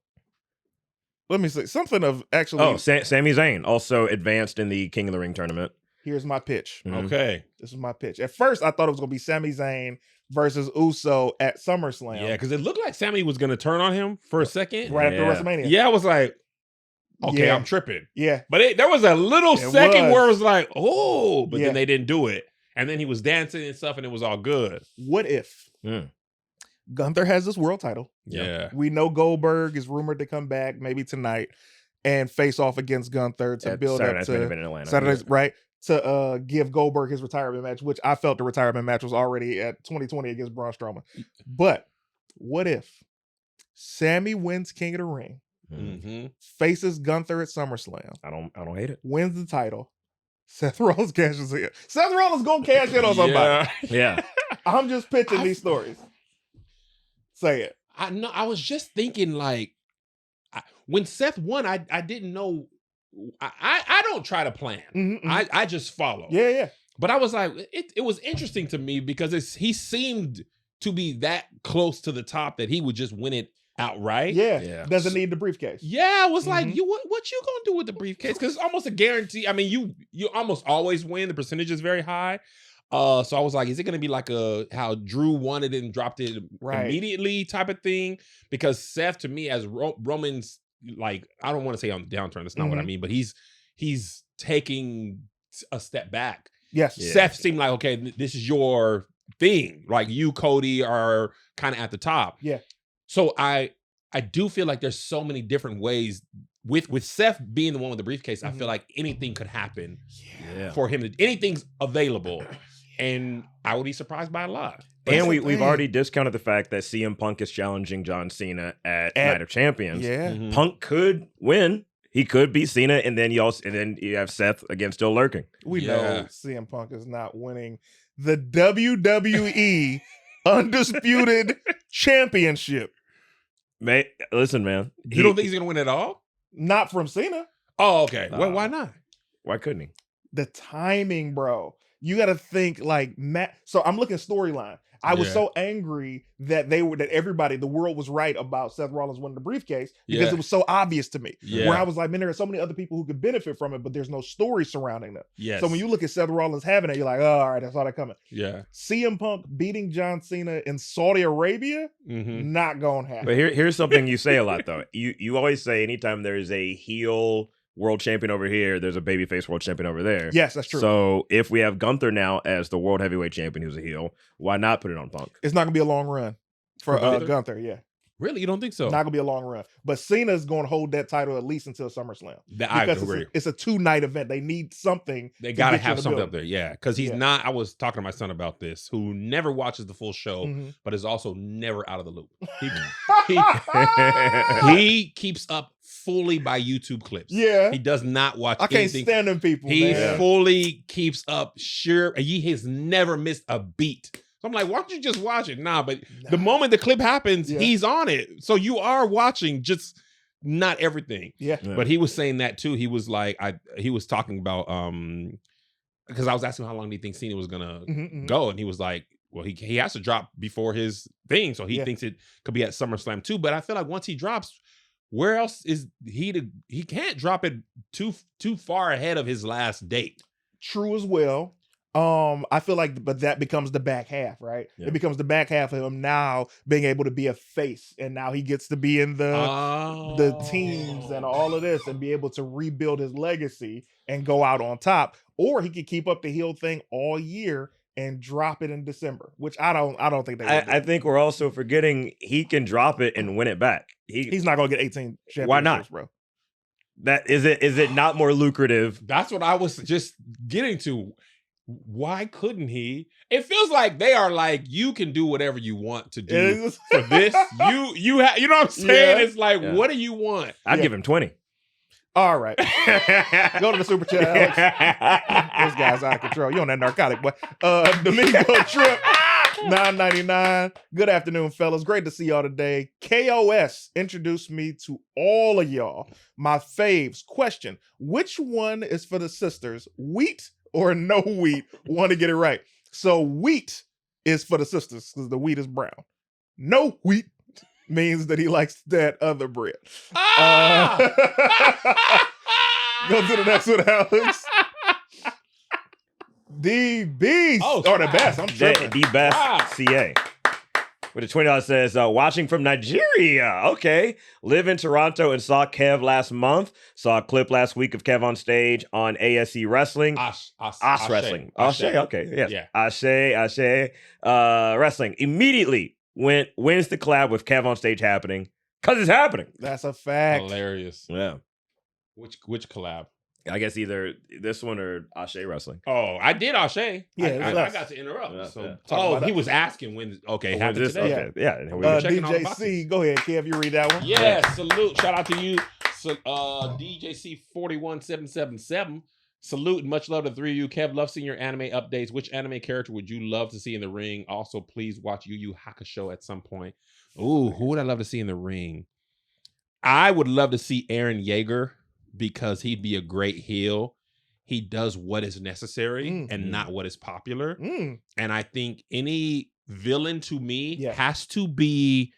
let me see something of actually. Oh, Sami Zayn also advanced in the King of the Ring tournament. Here's my pitch. Mhm. Okay. This is my pitch. At first, I thought it was gonna be Sami Zayn versus Uso at SummerSlam. Yeah, because it looked like Sammy was going to turn on him for a second. right Yeah. after WrestleMania. Yeah, I was like, okay, Yeah. I'm tripping. Yeah. But there was a little It second was. where it was like, oh, but Yeah. then they didn't do it. And then he was dancing and stuff, and it was all good. What if Mm. Gunther has this world title? Yeah. We know Goldberg is rumored to come back maybe tonight and face off against Gunther to At build Saturday up Night's Main to Event in Atlanta. Saturday's right to give Goldberg his retirement match, which I felt the retirement match was already at 2020 against Braun Strowman. But what if Sammy wins King of the Ring, Mm. Mm-hmm. faces Gunther at SummerSlam, I don't hate it. wins the title, Seth Rollins cashes in. Seth Rollins gonna cash in on somebody. Yeah. I'm just pitching these stories. Say it. I know. I was just thinking, like, when Seth won, I didn't know. I don't try to plan. Mhm, mhm. I just follow. Yeah. But I was like, it was interesting to me because he seemed to be that close to the top that he would just win it outright. Yeah. Yeah. Doesn't need the briefcase. Yeah, I was like, Mhm. what you gonna do with the briefcase? Because it's almost a guarantee. I mean, you almost always win. The percentage is very high. So I was like, is it gonna be like how Drew won it and dropped it Right. immediately type of thing? Because Seth, to me, as Roman's, like, I don't want to say on the downturn. That's not what I Mhm. mean. But he's taking a step back. Yes. Yeah. Seth seemed like, okay, this is your thing. Like you, Cody, are kind of at the top. Yeah. So I I do feel like there's so many different ways with Seth being the one with the briefcase. I feel like anything could happen for him. Anything's available, and I would be surprised by a lot. And we've already discounted the fact that CM Punk is challenging John Cena at Night of Champions. Yeah. Punk could win. He could beat Cena, and then you have Seth again still lurking. We know CM Punk is not winning the WWE Undisputed Championship. Listen, man. You don't think he's gonna win at all? Not from Cena. Oh, okay. Well, why not? Why couldn't he? The timing, bro. You got to think like Matt. So I'm looking storyline. I was so angry that the world was right about Seth Rollins winning the briefcase because it was so obvious to me. Yeah. Where I was like, man, there are so many other people who could benefit from it, but there's no story surrounding them. Yes. So when you look at Seth Rollins having it, you're like, oh, all right, that's all that coming. Yeah. CM Punk beating John Cena in Saudi Arabia, not gonna happen. But here's something you say a lot though. You always say anytime there's a heel world champion over here, there's a babyface world champion over there. Yes, that's true. So if we have Gunther now as the world heavyweight champion who's a heel, why not put it on Punk? It's not gonna be a long run for Gunther. Yeah, Really, you don't think so? not gonna be a long run. But Cena's gonna hold that title at least until SummerSlam. I Because agree. it's a 2-night event. They need something. They to got to get you in have the something building. up there. Yeah. Because he's not, I was talking to my son about this, who never watches the full show, Mhm. but is also never out of the loop. He keeps up fully by YouTube clips. Yeah. He does not watch I can't anything. stand them people. He man. fully keeps up. Sure. He has never missed a beat. So I'm like, why don't you just watch it? Nah, but the moment the clip happens, he's on it. So you are watching, just not everything. Yeah. But he was saying that too. He was like, he was talking about because I was asking him how long do you think Cena was gonna go, and he was like, well, he has to drop before his thing, so he thinks it could be at SummerSlam too. But I feel like once he drops, where else is he can't drop it too far ahead of his last date. True as well. I feel like, but that becomes the back half, right? Yeah. It becomes the back half of him now being able to be a face, and now he gets to be in the teams and all of this, and be able to rebuild his legacy and go out on top. Or he could keep up the heel thing all year and drop it in December, which I don't think they would do. I think we're also forgetting he can drop it and win it back. He's not gonna get 18 championships, Why not? bro. That is it not more lucrative? That's what I was just getting to. Why couldn't he? It feels like they are like, you can do whatever you want to do for this. You know what I'm saying? Yeah. It's like, what do you want? I'd give him 20. All right. Go to the super chat, Alex. This guy's out of control. You on that narcotic, boy. Domingo Trip, $9.99. Good afternoon, fellas. Great to see y'all today. KOS introduced me to all of y'all. My faves. Question: which one is for the sisters? Wheat or no wheat? Want to get it right. So wheat is for the sisters because the wheat is brown. No wheat means that he likes that other bread. Go to the next one, Alex. The Beast. Or the best. I'm tripping. The best CA. With a $20 says, watching from Nigeria. Okay. Live in Toronto and saw Kev last month. Saw a clip last week of Kev on stage on ASE Wrestling. Ash Wrestling. Ashe. Okay. Yes. Yeah. Ashe. Wrestling. Immediately when's the collab with Kev on stage happening? Because it's happening. That's a fact. Hilarious. Yeah. Which collab? I guess either this one or Ashe Wrestling. Oh, I did Ashe. Yeah, I got to interrupt. Yeah, So, yeah. he was asking when. Okay, happened this? today. Okay. Yeah. checking all the boxes. DJC, go ahead, Kev. You read that one. Yes, salute. Shout out to you. So, DJC 41777. Salute and much love to the three of you. Kev, love seeing your anime updates. Which anime character would you love to see in the ring? Also, please watch Yu Yu Hakusho at some point. Ooh, who would I love to see in the ring? I would love to see Eren Yeager because he'd be a great heel. He does what is necessary and not what is popular. And I think any villain to me has to be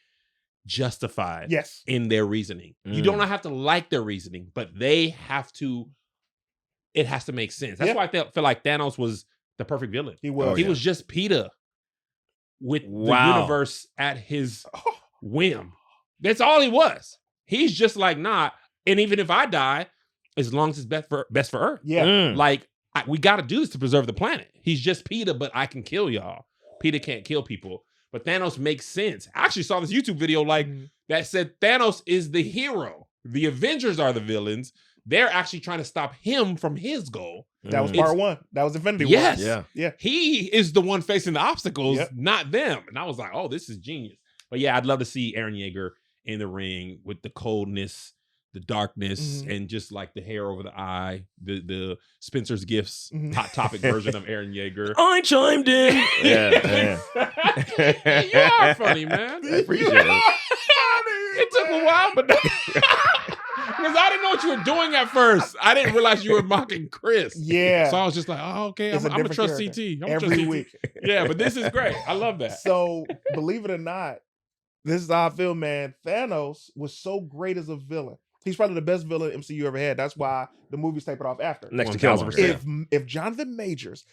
justified in their reasoning. You don't have to like their reasoning, but they have to, it has to make sense. That's why I feel like Thanos was the perfect villain. He was. He was just PETA with the universe at his whim. That's all he was. He's just like, nah, and even if I die, as long as it's best for Earth. Yeah. Like, we got to do this to preserve the planet. He's just PETA, but I can kill y'all. PETA can't kill people. But Thanos makes sense. I actually saw this YouTube video like that said Thanos is the hero. The Avengers are the villains. They're actually trying to stop him from his goal. That was part one. That was Infinity War. Yes. Yeah. He is the one facing the obstacles, Yep. not them. And I was like, oh, this is genius. But yeah, I'd love to see Eren Yeager in the ring with the coldness, the darkness, and just like the hair over the eye, the Spencer's Gifts Hot Topic version of Eren Yeager. I chimed in. Yeah. You are funny, man. I appreciate it. It took a while, but because I didn't know what you were doing at first. I didn't realize you were mocking Chris. Yeah. So I was just like, oh, okay, It's I'm a gonna different trust character. CT. I'm gonna Every trust CT. week. Yeah, but this is great. I love that. So, believe it or not, this is how I feel, man. Thanos was so great as a villain. He's probably the best villain MCU ever had. That's why the movies tape it off after. Next to 1000%. Killmonger. If Jonathan Majors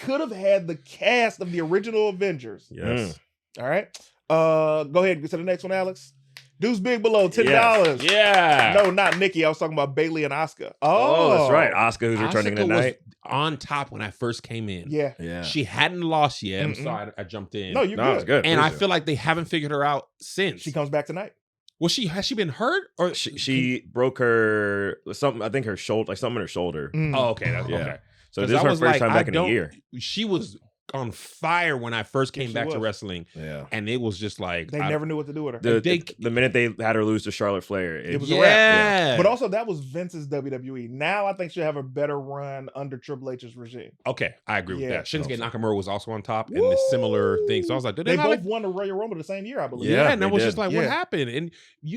could have had the cast of the original Avengers, Yes. all right. Go ahead and get to the next one, Alex. Deuce Big Below, $10. Yeah. No, not Nikki. I was talking about Bailey and Oscar. Oh, that's right. Oscar, who's returning Asuka was tonight. on top when I first came in. Yeah. Yeah. She hadn't lost yet. I'm Mm-mm. sorry I jumped in. No, you're No, it's good. good. And I Please feel like they haven't figured her out since. She comes back tonight. Has she been hurt? Or She broke her something. I think her shoulder, like something in her shoulder. Mm. Oh, okay. That's Yeah. okay. So 'Cause this is I her was first like, time I back in a don't- year. She was on fire when I first came she back to was. wrestling. Yeah. And it was just like They never knew what to do with her. The minute they had her lose to Charlotte Flair, It was a wrap. yeah. But also, that was Vince's WWE. Now I think she'll have a better run under Triple H's regime. Okay, I agree with Yeah. that. Shinsuke Also. Nakamura was also on top and the similar thing. So I was like, did They not both like- won the Royal Rumble the same year, I believe. Yeah, and I they was did. just like, what Yeah. happened? And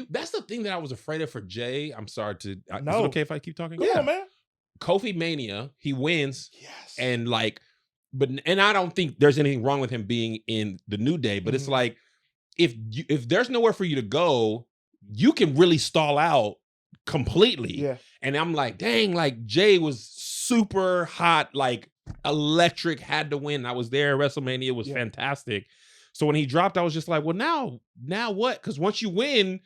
that's the thing that I was afraid of for Jay. I'm sorry to. Is it No. okay if I keep talking? Come on, man. Kofi Mania, he wins, Yes. and like, and I don't think there's anything wrong with him being in the New Day, but it's Mhm. like, if there's nowhere for you to go, you can really stall out completely. Yeah. And I'm like, dang, like Jay was super hot, like electric, had to win. I was there. WrestleMania, it was Yeah. fantastic. So when he dropped, I was just like, well, now what? Because once you win,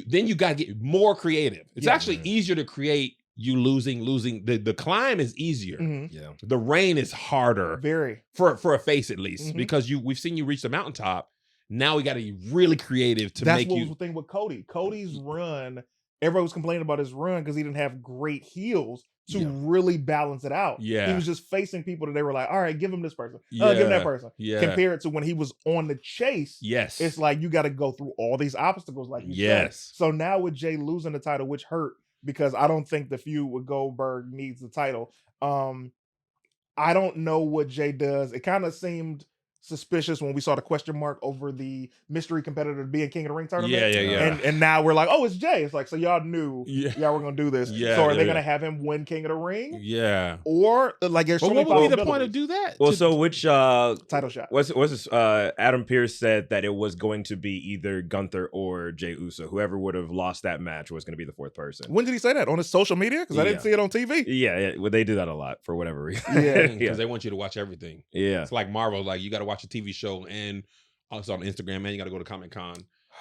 then you got to get more creative. It's Yeah. actually easier to create you losing. The climb is easier. Mhm. Yeah. The reign is harder Very. for a face at least, Mhm. because we've seen you reach the mountaintop. Now we got to be really creative to That's make what you. was the thing with Cody. Cody's run, everybody was complaining about his run because he didn't have great heels to Yeah. really balance it out. Yeah. He was just facing people that they were like, all right, give him this person. Give him that person. Yeah. Compared to when he was on the chase, Yes. it's like you got to go through all these obstacles, like you said. Yes. So now with Jay losing the title, which hurt because I don't think the feud with Goldberg needs the title. I don't know what Jay does. It kind of seemed suspicious when we saw the question mark over the mystery competitor being King of the Ring tournament. Yeah. And now we're like, oh, it's Jay. It's like, so y'all knew Yeah. y'all were gonna do this. Yeah, So are yeah, they yeah. gonna have him win King of the Ring? Yeah. Or like there's so But many what would be the point possibilities. of do that? Well, To- so which Title shot. what's this? Adam Pearce said that it was going to be either Gunther or Jey Uso. Whoever would have lost that match was going to be the fourth person. When did he say that? On his social media? Because I didn't Yeah. see it on TV. Yeah, well, they do that a lot for whatever reason. Yeah. because they want you to watch everything. yeah. It's like Marvel, like you got to watch a TV show and also on Instagram, and you got to go to Comic Con.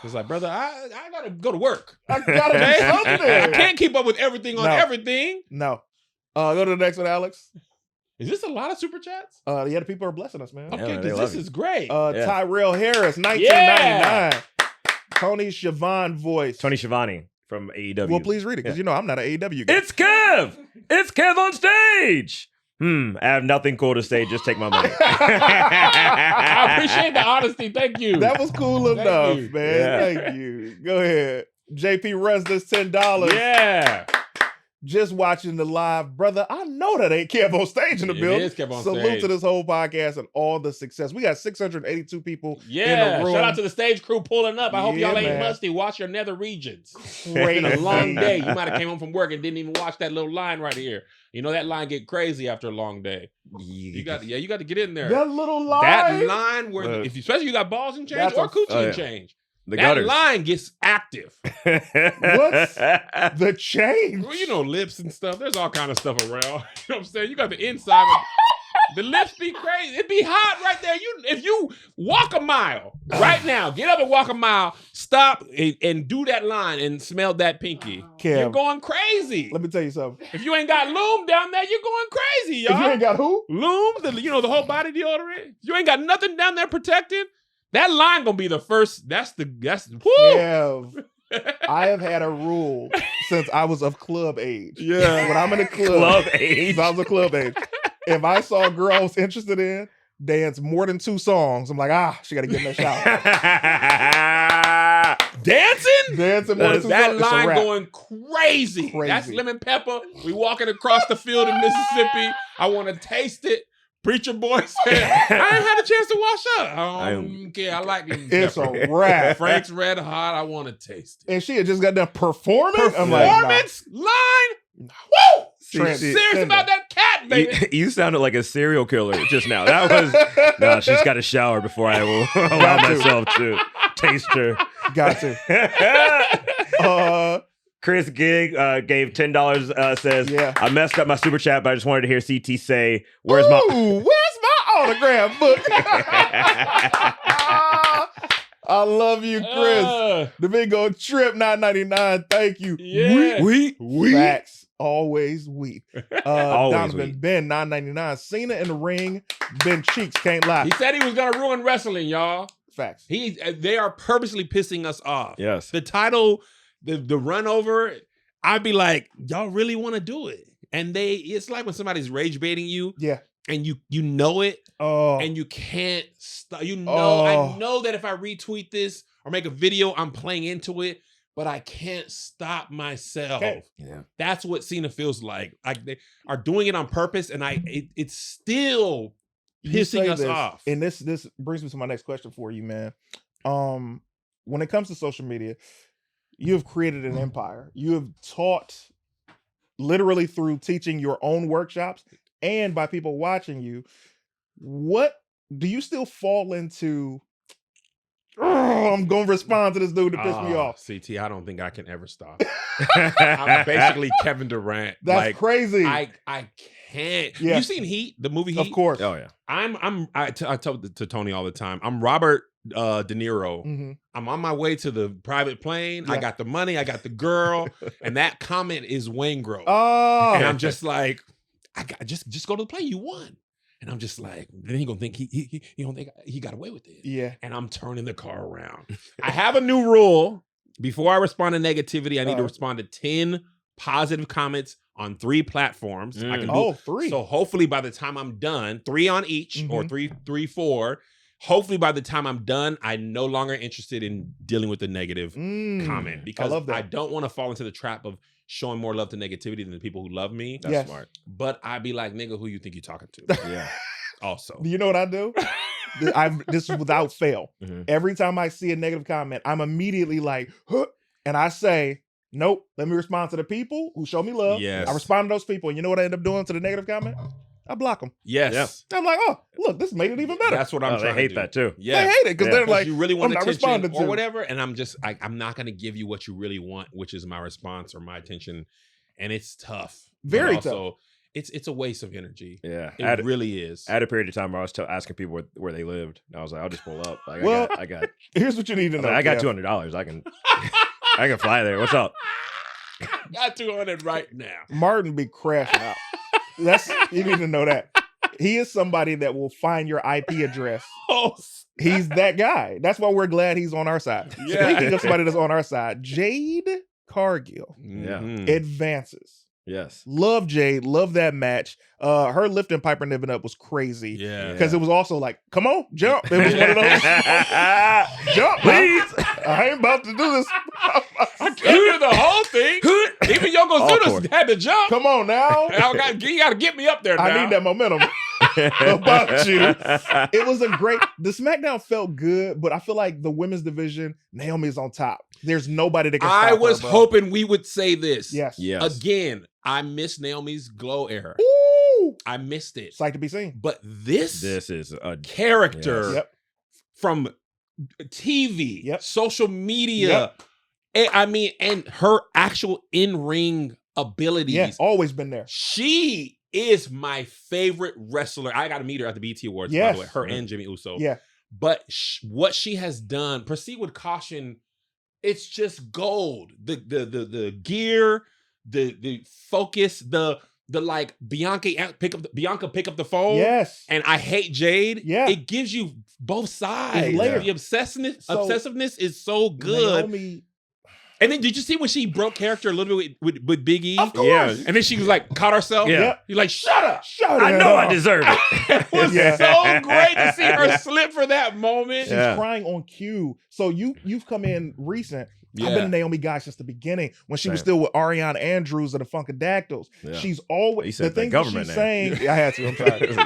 It's like, brother, I got to go to work. I gotta do Okay? something. I can't keep up with everything on No. everything. No. Go to the next one, Alex. Is this a lot of super chats? Yeah, the people are blessing us, man. Yeah, Okay, they because love this you. is great. Yeah. Tyrell Harris, 1999. Tony Schiavone voice. Tony Schiavone from AEW. Well, please read it because you know I'm not an AEW guy. It's Kev. It's Kev on stage. I have nothing cool to say. Just take my money. I appreciate the honesty. Thank you. That was cool Thank enough, you. man. Yeah. Thank you. Go ahead. JP Resda's $10. Yeah. Just watching the live, brother. I know that ain't Kev on stage in the It building. is Kev on Salute stage. to this whole podcast and all the success. We got 682 people Yeah. in the room. Shout out to the stage crew pulling up. I hope Yeah, y'all ain't man. musty. Watch your nether regions. It's Crazy. been a long day. You might have came home from work and didn't even watch that little line right here. You know that line get crazy after a long day. You got to get in there. That little line. That line where Look. if you, especially you got balls and change That's or a- coochie oh, yeah. and change. The That gutters. line gets active. What's the change? Well, you know, lips and stuff. There's all kind of stuff around. You know what I'm saying? You got the inside. The lips be crazy. It be hot right there. If you walk a mile right now, get up and walk a mile, stop and do that line and smell that pinky. Kev. You're going crazy. Let me tell you something. If you ain't got loom down there, you're going crazy, If you y'all. ain't got who? Loom, the whole body deodorant. You ain't got nothing down there protected. That line gonna be the first. That's woo. Kev, I have had a rule since I was of club age. Yeah. When I'm in a club age. since I was a club age. If I saw a girl I was interested in dance more than 2 songs, I'm like, she got to get in that shower. Dancing more than 2 That songs. It's a line wrap. going crazy. That's lemon pepper. We walking across the field in Mississippi. I want to taste it. Preacher boy said, I ain't had a chance to wash up. I don't care. I like lemon It's pepper. a wrap. Frank's Red Hot. I want to taste it. And she had just got done performing. I'm like, Performance line. Woo! Transcendent. Serious about that cat, baby. You sounded like a serial killer just now. That was no. She's got to shower before I will allow myself to taste her. Got to. Chris Gig gave $10. Says, Yeah. I messed up my super chat, but I just wanted to hear CT say, "Where's my autograph book?" I love you, Chris. Domingo Trip 9.99. Thank you. Yeah. we Facts. Always we. Always Donovan we. Ben 9.99. Cena in the ring. Ben Cheeks can't lie. He said he was gonna ruin wrestling, y'all. Facts. They are purposely pissing us off. Yes. The title, the run over, I'd be like, y'all really want to do it? And it's like when somebody's rage baiting you. Yeah. And you know it, Oh. and you can't stop. I know that if I retweet this or make a video, I'm playing into it, but I can't stop myself. Okay. Yeah. That's what Cena feels like. They are doing it on purpose, and it's still You say pissing us this, off. And this brings me to my next question for you, man. When it comes to social media, you have created an empire. You have taught literally through teaching your own workshops and by people watching you. What do you still fall into? I'm going to respond to this dude to piss me off. CT, I don't think I can ever stop. I'm basically Kevin Durant. That's crazy. I can't. Yeah. You seen Heat, the movie Heat? Of course. Oh yeah. I tell to Tony all the time. I'm Robert De Niro. Mm-hmm. I'm on my way to the private plane. Yeah. I got the money. I got the girl, and that comment is Wayne Grove. Oh. And I'm just like, just go to the plane. You won. And I'm just like, then he gonna think he don't think he got away with it. Yeah. And I'm turning the car around. I have a new rule. Before I respond to negativity, I need to respond to 10 positive comments on 3 platforms. I can do 3. So hopefully by the time I'm done, 3 on each, or 4. Hopefully by the time I'm done, I'm no longer interested in dealing with the negative comment, because I don't want to fall into the trap of showing more love to negativity than the people who love me. That's smart. But I'd be like, nigga, who you think you're talking to? Yeah. Also. Do you know what I do? This is without fail. Mhm. Every time I see a negative comment, I'm immediately like, huh, and I say, nope, let me respond to the people who show me love. Yes. I respond to those people. And you know what I end up doing to the negative comment? I block them. Yes. I'm like, oh, look, this made it even better. That's what I'm trying They hate to do. that too. Yeah. They hate it because they're like, you really want I'm not attention responding or to. whatever, and I'm just I'm not going to give you what you really want, which is my response or my attention, and it's tough. Very but also, it's a waste of energy. Yeah. It really is. I had a period of time where I was asking people where they lived. And I was like, I'll just pull up. Like, Well, I got Here's what you need to know. I got Kev. $200. I can fly there. What's up? Got 200 right now. Martin be crashing out. You need to know that. He is somebody that will find your IP address. Oh, He's that guy. That's why we're glad he's on our side. Yeah. Speaking of somebody that's on our side, Jade Cargill Yeah. advances. Yes. Love Jade. Love that match. Her lifting Piper Niven up was crazy. Yeah. Because it was also like, come on, jump. It was one of those. Jump, please. I ain't about to do this. I can't do the whole thing. Even Yokozuna's had to jump. Come on now. You got to get me up there now. I need that momentum. About you. It was the SmackDown felt good, but I feel like the women's division, Naomi's on top. There's nobody that can stop I was her, bro. hoping we would say this. Yes. Again, I miss Naomi's glow era. Ooh. I missed it. Sight to be seen. But this is a character Yep. from TV, Yep. social media, and her actual in-ring abilities. Yeah, always been there. She is my favorite wrestler. I got to meet her at the BET Awards, by Yes. the way. Her and Jimmy Uso. Yeah. But what she has done, proceed with caution. It's just gold. The gear, the focus, the the like Bianca pick up the phone. Yes. And I hate Jade. Yeah. It gives you both sides. layered. The obsessiveness is so good. Naomi, And then did you see when she broke character a little bit with Big E? of course. Yeah. And then she was like, caught herself. Yeah. Yep. You're like, shut up. Shut I it know up. I deserve it. It was Yeah. so great to see her slip for that moment. She's Yeah. crying on cue. So you've come in recent. I've Yeah. been a Naomi guy since the beginning when she was Same. still with Ariana Andrews and the Funkadactyls. Yeah. She's You always said the the things that government she's name. saying. I had to. I'm sorry.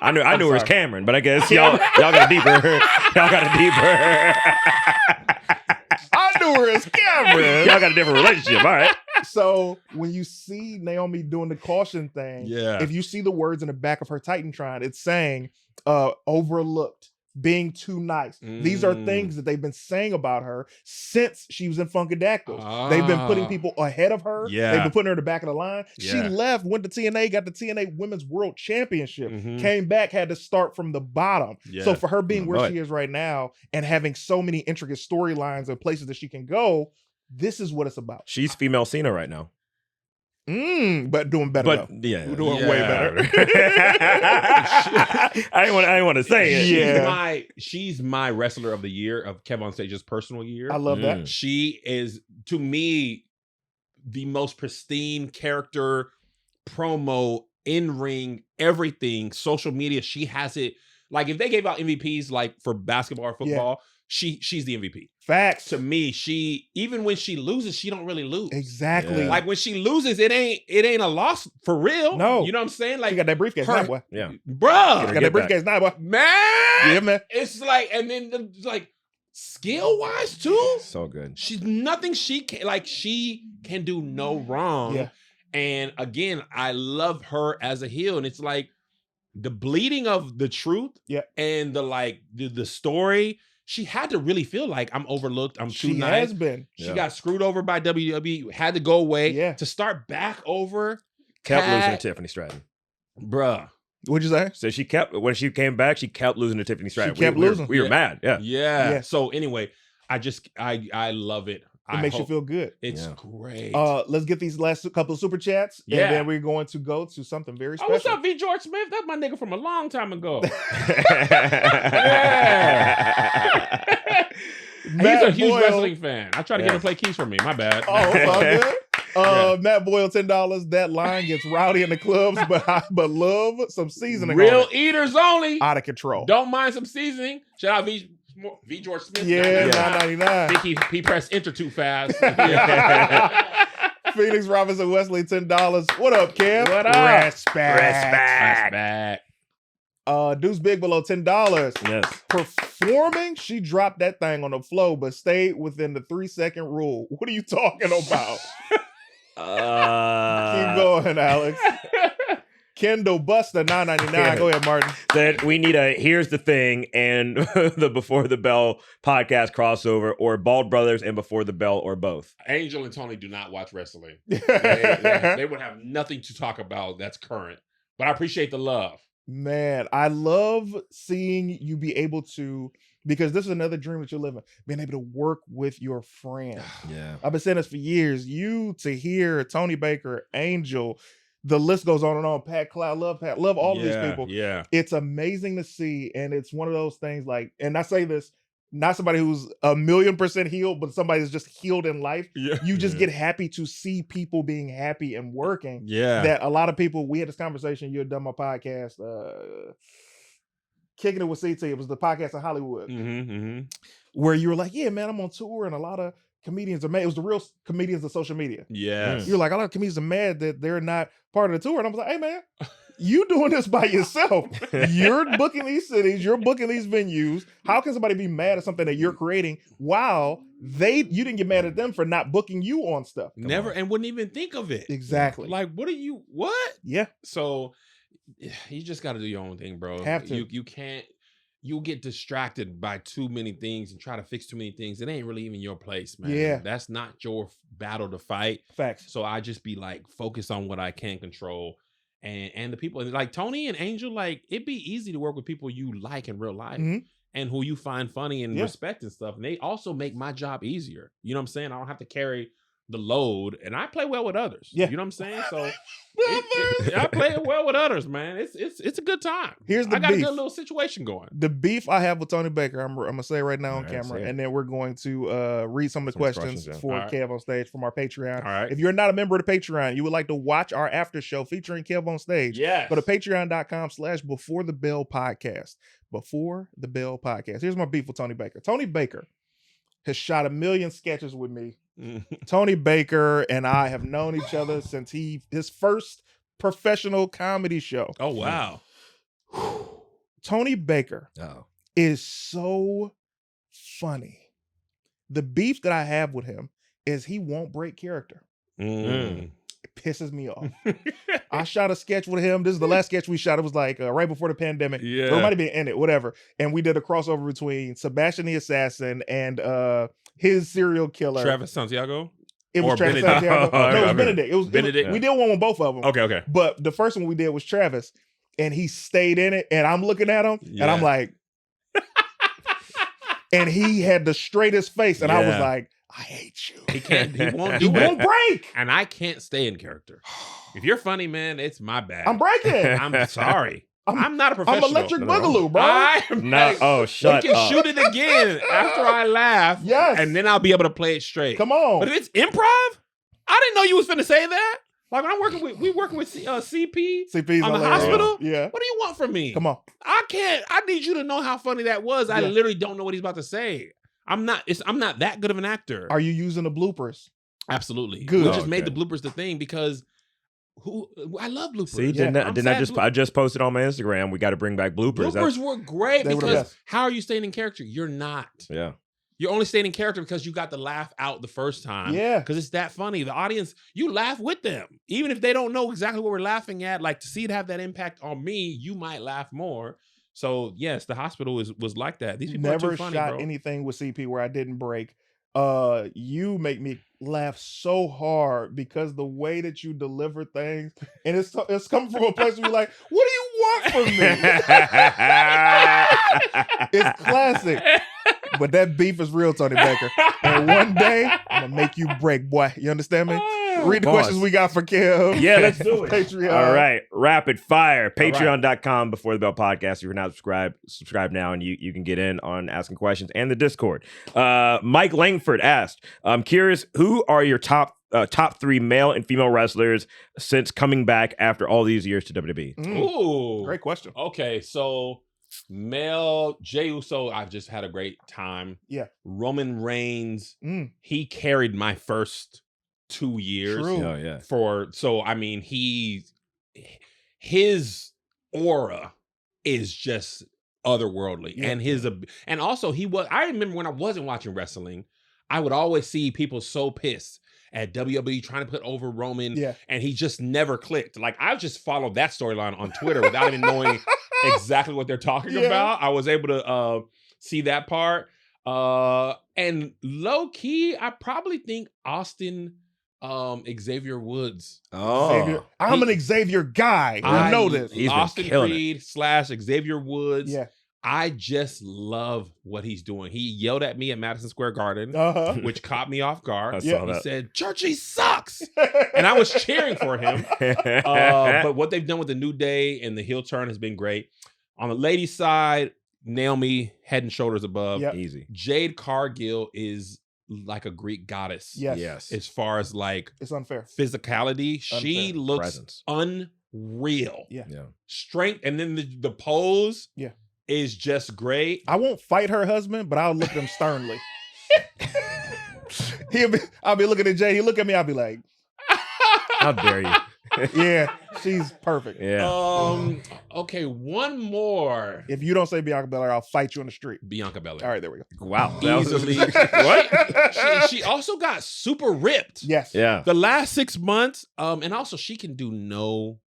I knew it was sorry. Cameron, but I guess y'all got a deeper. Y'all got a deeper. I knew her as Cameron. Y'all got a different relationship. All right. So when you see Naomi doing the caution thing, Yeah. if you see the words in the back of her Titantron, it's saying overlooked, being too nice. These are things that they've been saying about her since she was in Funkadactyls. They've been putting people ahead of her. Yeah. They've been putting her in the back of the line. She Yeah. left, went to TNA, got the TNA Women's World Championship, Mhm. came back, had to start from the bottom. Yeah. So for her being where Right. she is right now and having so many intricate storylines and places that she can go, this is what it's about. She's female Cena right now. But doing better But though. yeah, We're doing way better. I didn't want to say it. Yeah. She's my wrestler of the year of KEVonStage's personal year. I love that. Mm. She is, to me, the most pristine character, promo, in-ring, everything, social media. She has it. Like if they gave out MVPs like for basketball or football, she's the MVP. Facts. To me, even when she loses, she don't really lose. Exactly. Yeah. Like when she loses, it ain't a loss for real. No. You know what I'm saying? She Like, got that briefcase her- now, boy. Yeah. bruh, Got Get that briefcase now, boy. man. Yeah, man. It's like, and then it's like skill wise too. So good. She's nothing she can do no wrong. Yeah. And again, I love her as a heel. And it's like the bleeding of the truth Yeah. and the story. She had to really feel like I'm overlooked. I'm too She nice. has been. She Yeah. got screwed over by WWE, had to go away Yeah. to start back over. Kept losing to Cat- Tiffany Stratton. Bruh. What'd you say? So when she came back, she kept losing to Tiffany Stratton. kept losing. We were Yeah. mad. Yeah. Yeah. Yeah. So anyway, I love it. It makes you feel good. It's Yeah. great. Let's get these last couple of super chats. Yeah. And then we're going to go to something very Oh, special. what's up, V. George Smith? That's my nigga from a long time ago. He's Matt a huge Boyle- wrestling fan. I try to get Yeah. him to play keys for me. My bad. Oh, it's all good. Yeah. Matt Boyle, $10. That line gets rowdy in the clubs, but love some seasoning. Real on it. eaters only. Out of control. Don't mind some seasoning. Shout out V. George Smith. Yeah, Yeah. I $9.99. think he pressed enter too fast. Phoenix Robinson Wesley, $10. What up, Kev? What up? Respect. That's back. Deuce Big below $10. Yes. Performing, she dropped that thing on the flow, but stayed within the 3-second rule. What are you talking about? Keep going, Alex. Kendall Buster, $9.99. Yeah. Go ahead, Martin. That we need a Here's the Thing and the Before the Bell podcast crossover, or Bald Brothers and Before the Bell, or both. Angel and Tony do not watch wrestling. They would have nothing to talk about that's current. But I appreciate the love. Man, I love seeing you be able to, because this is another dream that you're living, being able to work with your friends. Yeah. I've been saying this for years. You, Tahir, Tony Baker, Angel, the list goes on and on. Pat Cloud, love all of these people. Yeah. It's amazing to see, and it's one of those things like, and I say this, not somebody who's 1,000,000% healed, but somebody who's just healed in life. Yeah. You just get happy to see people being happy and working. Yeah. That a lot of people, we had this conversation, you had done my podcast, Kicking It with CT. It was the podcast in Hollywood, where you were like, yeah, man, I'm on tour, and a lot of comedians are mad. It was the real comedians of social media. Yes. You're like, a lot of comedians are mad that they're not part of the tour. And I was like, hey, man, you doing this by yourself. You're booking these cities. You're booking these venues. How can somebody be mad at something that you're creating while you didn't get mad at them for not booking you on stuff? Never, and wouldn't even think of it. Exactly. Like, what? Yeah. So you just got to do your own thing, bro. Have to. You can't, you'll get distracted by too many things and try to fix too many things. It ain't really even your place, man. Yeah. That's not your battle to fight. Facts. So I just be like, focus on what I can control. And the people like Tony and Angel, like it'd be easy to work with people you like in real life Mhm. and who you find funny and Yeah. respect and stuff. And they also make my job easier. You know what I'm saying? I don't have to carry the load, and I play well with others. Yeah. You know what I'm saying? So I play well with others, man. It's a good time. Here's the I got beef. a good little situation going. The beef I have with Tony Baker, I'm gonna say right now on All right, camera, say it. and then we're going to read some of the Some of the questions questions, yeah. for All right. Kev on Stage from our Patreon. All right. If you're not a member of the Patreon, you would like to watch our after show featuring Kev on Stage. Yes. Go to patreon.com/Before the Bell Podcast. Before the Bell Podcast. Here's my beef with Tony Baker. Tony Baker has shot a million sketches with me. Tony Baker and I have known each other since his first professional comedy show. Oh wow. Tony Baker Oh. is so funny. The beef that I have with him is he won't break character. Mm. It pisses me off. I shot a sketch with him. This is the last sketch we shot. It was like right before the pandemic. Yeah. Or it might have been in it, whatever. And we did a crossover between Sebastian the Assassin and his serial killer. Travis Santiago. It was or Travis Benedict. Santiago. No, it was Okay. Benedict. It was Benedict. We did one with both of them. Okay. But the first one we did was Travis, and he stayed in it, and I'm looking at him, and I'm Yeah. like, and he had the straightest face, and I was Yeah. like, I hate you. He can't. He won't He do won't it. break. And I can't stay in character. If you're funny, man, it's my bad. I'm breaking. I'm sorry. I'm- I'm not a I'm professional. Electric No, no. Boogaloo, bro. I'm No. Oh, we shut can up. shoot it again after I laugh. Yes. And then I'll be able to play it straight. Come on. But if it's improv, I didn't know you was finna say that. Like when we working with CP CP's on the there. hospital. Yeah. What do you want from me? Come on. I can't. I need you to know how funny that was. I Yeah. literally don't know what he's about to say. I'm not that good of an actor. Are you using the bloopers? Absolutely. Good. We just made the Okay. bloopers the thing because I love bloopers. See, Yeah. I just posted on my Instagram. We got to bring back bloopers. Bloopers were great They were the because best. how are you staying in character? You're not. Yeah. You're only staying in character because you got the laugh out the first time. Yeah. Because it's that funny. The audience, you laugh with them. Even if they don't know exactly what we're laughing at, like to see it have that impact on me, you might laugh more. So yes, the hospital was like that. These people are Never too funny, shot bro. anything with CP where I didn't break. You make me laugh so hard because the way that you deliver things, and it's coming from a place where you're like, what do you want from me? It's classic. But that beef is real, Tony Baker. And one day, I'm gonna make you break, boy. You understand me? Read the Boss. questions we got for Kev. Yeah, let's do it. Patreon. All right, rapid fire. right. Patreon.com Before the Bell Podcast. If you're not subscribe now, and you can get in on asking questions and the Discord. Mike Langford asked, "I'm curious, who are your top 3 male and female wrestlers since coming back after all these years to WWE?" Ooh. Great question. Okay, so male Jey Uso, I've just had a great time. Yeah. Roman Reigns, Mm. he carried my first 2 years. True. Oh yeah. His aura is just otherworldly. Yeah. And also I remember when I wasn't watching wrestling, I would always see people so pissed at WWE trying to put over Roman, Yeah. and he just never clicked. Like I just followed that storyline on Twitter without even knowing exactly what they're talking Yeah. about. I was able to see that part. And low key, I probably think Austin Xavier Woods. Xavier. I'm an Xavier guy. I know this. He's been Austin killing it. Creed / Xavier Woods. Yeah. I just love what he's doing. He yelled at me at Madison Square Garden, Uh-huh. which caught me off guard. I Yeah. saw He that. said, Churchy sucks. And I was cheering for him. But what they've done with the New Day and the heel turn has been great. On the ladies' side, Naomi head and shoulders above. Yep. Easy. Jade Cargill is like a Greek goddess. Yes. Yes. As far as like It's unfair. physicality, she Unfair. looks Presence. unreal. Yeah. Yeah. Strength, and then the pose Yeah. is just great. I won't fight her husband, but I'll look at him sternly. I'll be looking at Jay. He'll look at me. I'll be like, How dare you? yeah, she's perfect. Yeah. Okay, one more. If you don't say Bianca Belair, I'll fight you on the street. Bianca Belair. All right, there we go. Wow. That was- Easily. What? She also got super ripped. Yes. Yeah. The last 6 months, and also she can do no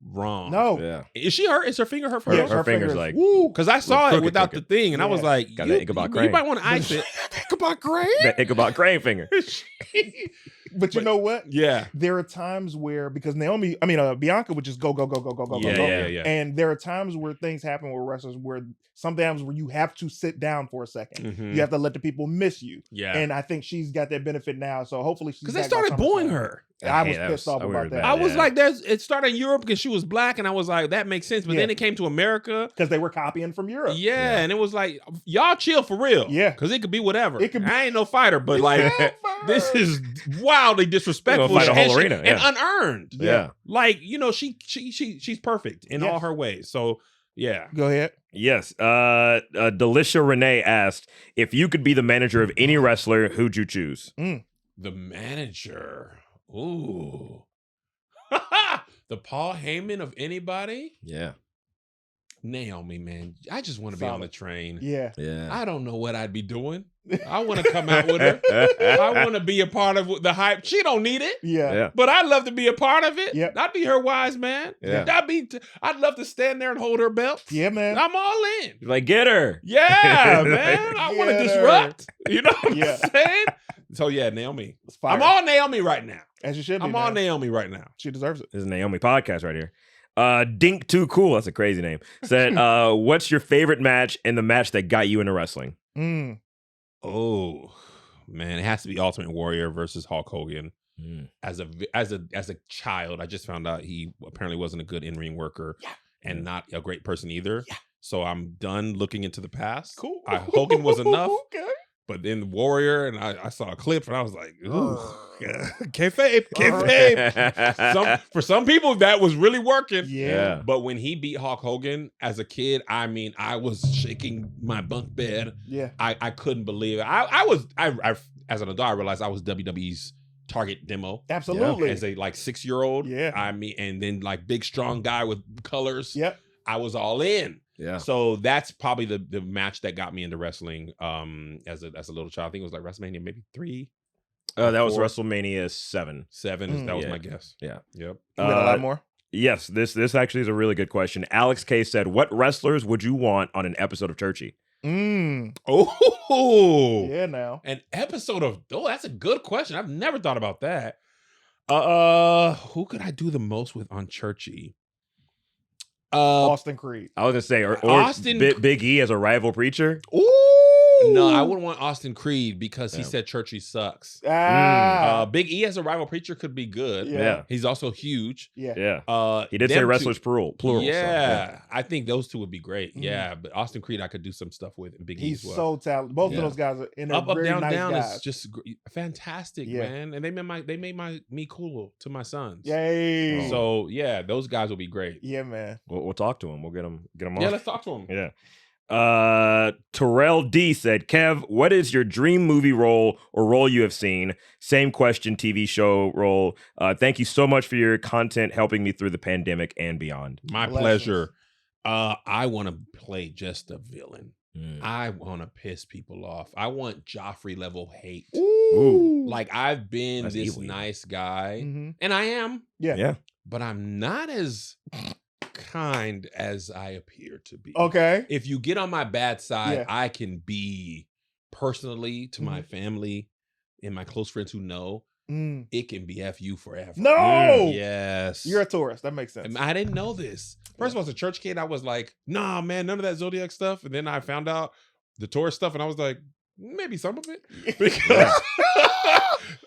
wrong. No. Yeah. Is she hurt? Is her finger hurt? Yeah, Her finger's like- woo. Because I saw it crooked without looking. the thing, and I was Yeah. like, Got you, that Ichabod you Crane. might want to ice it. Ichabod Crane. That Ichabod Crane finger. But you know what? Yeah. There are times where, because Bianca would just go. Yeah. And there are times where things happen with wrestlers where sometimes where you have to sit down for a second. Mhm. You have to let the people miss you. Yeah. And I think she's got that benefit now. So hopefully she's Because they back by started booing SummerSlam. her. I Hey, was that pissed was- off I about heard that. that. I was Yeah. like, it started in Europe because she was black, and I was like, that makes sense. But then it came to America. Because they were copying from Europe. Yeah, and it was like, y'all chill for real. Yeah. Because it could be whatever. It could be- I ain't no fighter, but like, this is wildly disrespectful fight a whole and arena, and unearned. Yeah. Like, she's perfect in all her ways. So, yeah. Go ahead. Yes. Delicia Renee asked, if you could be the manager of any wrestler, who'd you choose? The manager. Ooh. The Paul Heyman of anybody? Yeah. Naomi, man. I just want to be on the train. Yeah. Yeah. I don't know what I'd be doing. I want to come out with her. I want to be a part of the hype. She don't need it. Yeah. Yeah. But I'd love to be a part of it. Yep. I'd be her wise man. Yeah. I'd love to stand there and hold her belt. Yeah, man. I'm all in. Like, get her. Yeah, man. I want to Get her. disrupt. You know what Yeah. I'm saying? So yeah, Naomi. It's fire. I'm on Naomi right now. As you should be. I'm man. on Naomi right now. She deserves it. This is a Naomi podcast right here. Dink Too Cool, that's a crazy name, said, what's your favorite match and the match that got you into wrestling? Oh, man, it has to be Ultimate Warrior versus Hulk Hogan. As a child, I just found out he apparently wasn't a good in-ring worker and not a great person either. Yeah. So I'm done looking into the past. Cool. Hogan was enough. Okay. But then the Warrior, and I saw a clip, and I was like, ooh, Kayfabe. For some people, that was really working. Yeah. But when he beat Hulk Hogan as a kid, I mean, I was shaking my bunk bed. Yeah. I couldn't believe it. I as an adult, I realized I was WWE's target demo. Absolutely. As a 6-year-old. Yeah. I mean, and then big strong guy with colors. Yep. I was all in. Yeah. So that's probably the match that got me into wrestling as a little child. I think it was like WrestleMania maybe 3. That was 4. WrestleMania 7. 7. That was Yeah. my guess. Yeah. Yep. You got a lot more? Yes, this actually is a really good question. Alex K said, what wrestlers would you want on an episode of Churchy? Oh. Yeah, now. An episode of that's a good question. I've never thought about that. Who could I do the most with on Churchy? Austin Creed. I was going to say, or Austin- Big E as a rival preacher. Ooh. No, I wouldn't want Austin Creed because he Yeah. said Churchy sucks. Big E as a rival preacher could be good. Yeah. He's also huge. Yeah. Yeah. He did say them wrestlers plural. So, Yeah, I think those two would be great. Mhm. Yeah, but Austin Creed, I could do some stuff with, and Big E He's as well. so talented. Both Yeah. of those guys are in Up, very down, nice down guys. is just fantastic, Yeah. man. And they made me cool to my sons. Yay. So yeah, those guys will be great. yeah, man. We'll talk to him. We'll get him on. Yeah, let's talk to them. Yeah. Terrell D said, Kev, what is your dream movie role or role you have seen? Same question, TV show role. Thank you so much for your content helping me through the pandemic and beyond. My Blessings. pleasure. I want to play just a villain. I want to piss people off. I want Joffrey level hate. Ooh. Like I've been That's this evil. nice guy, Mhm. and I am, Yeah. but I'm not as kind as I appear to be. Okay. If you get on my bad side, Yeah. I can be personally to my family and my close friends who know, it can be F you forever. No. Yes. You're a tourist. That makes sense. And I didn't know this. First of all, as a church kid, I was like, nah, man, none of that Zodiac stuff. And then I found out the Taurus stuff, and I was like, maybe some of it. Because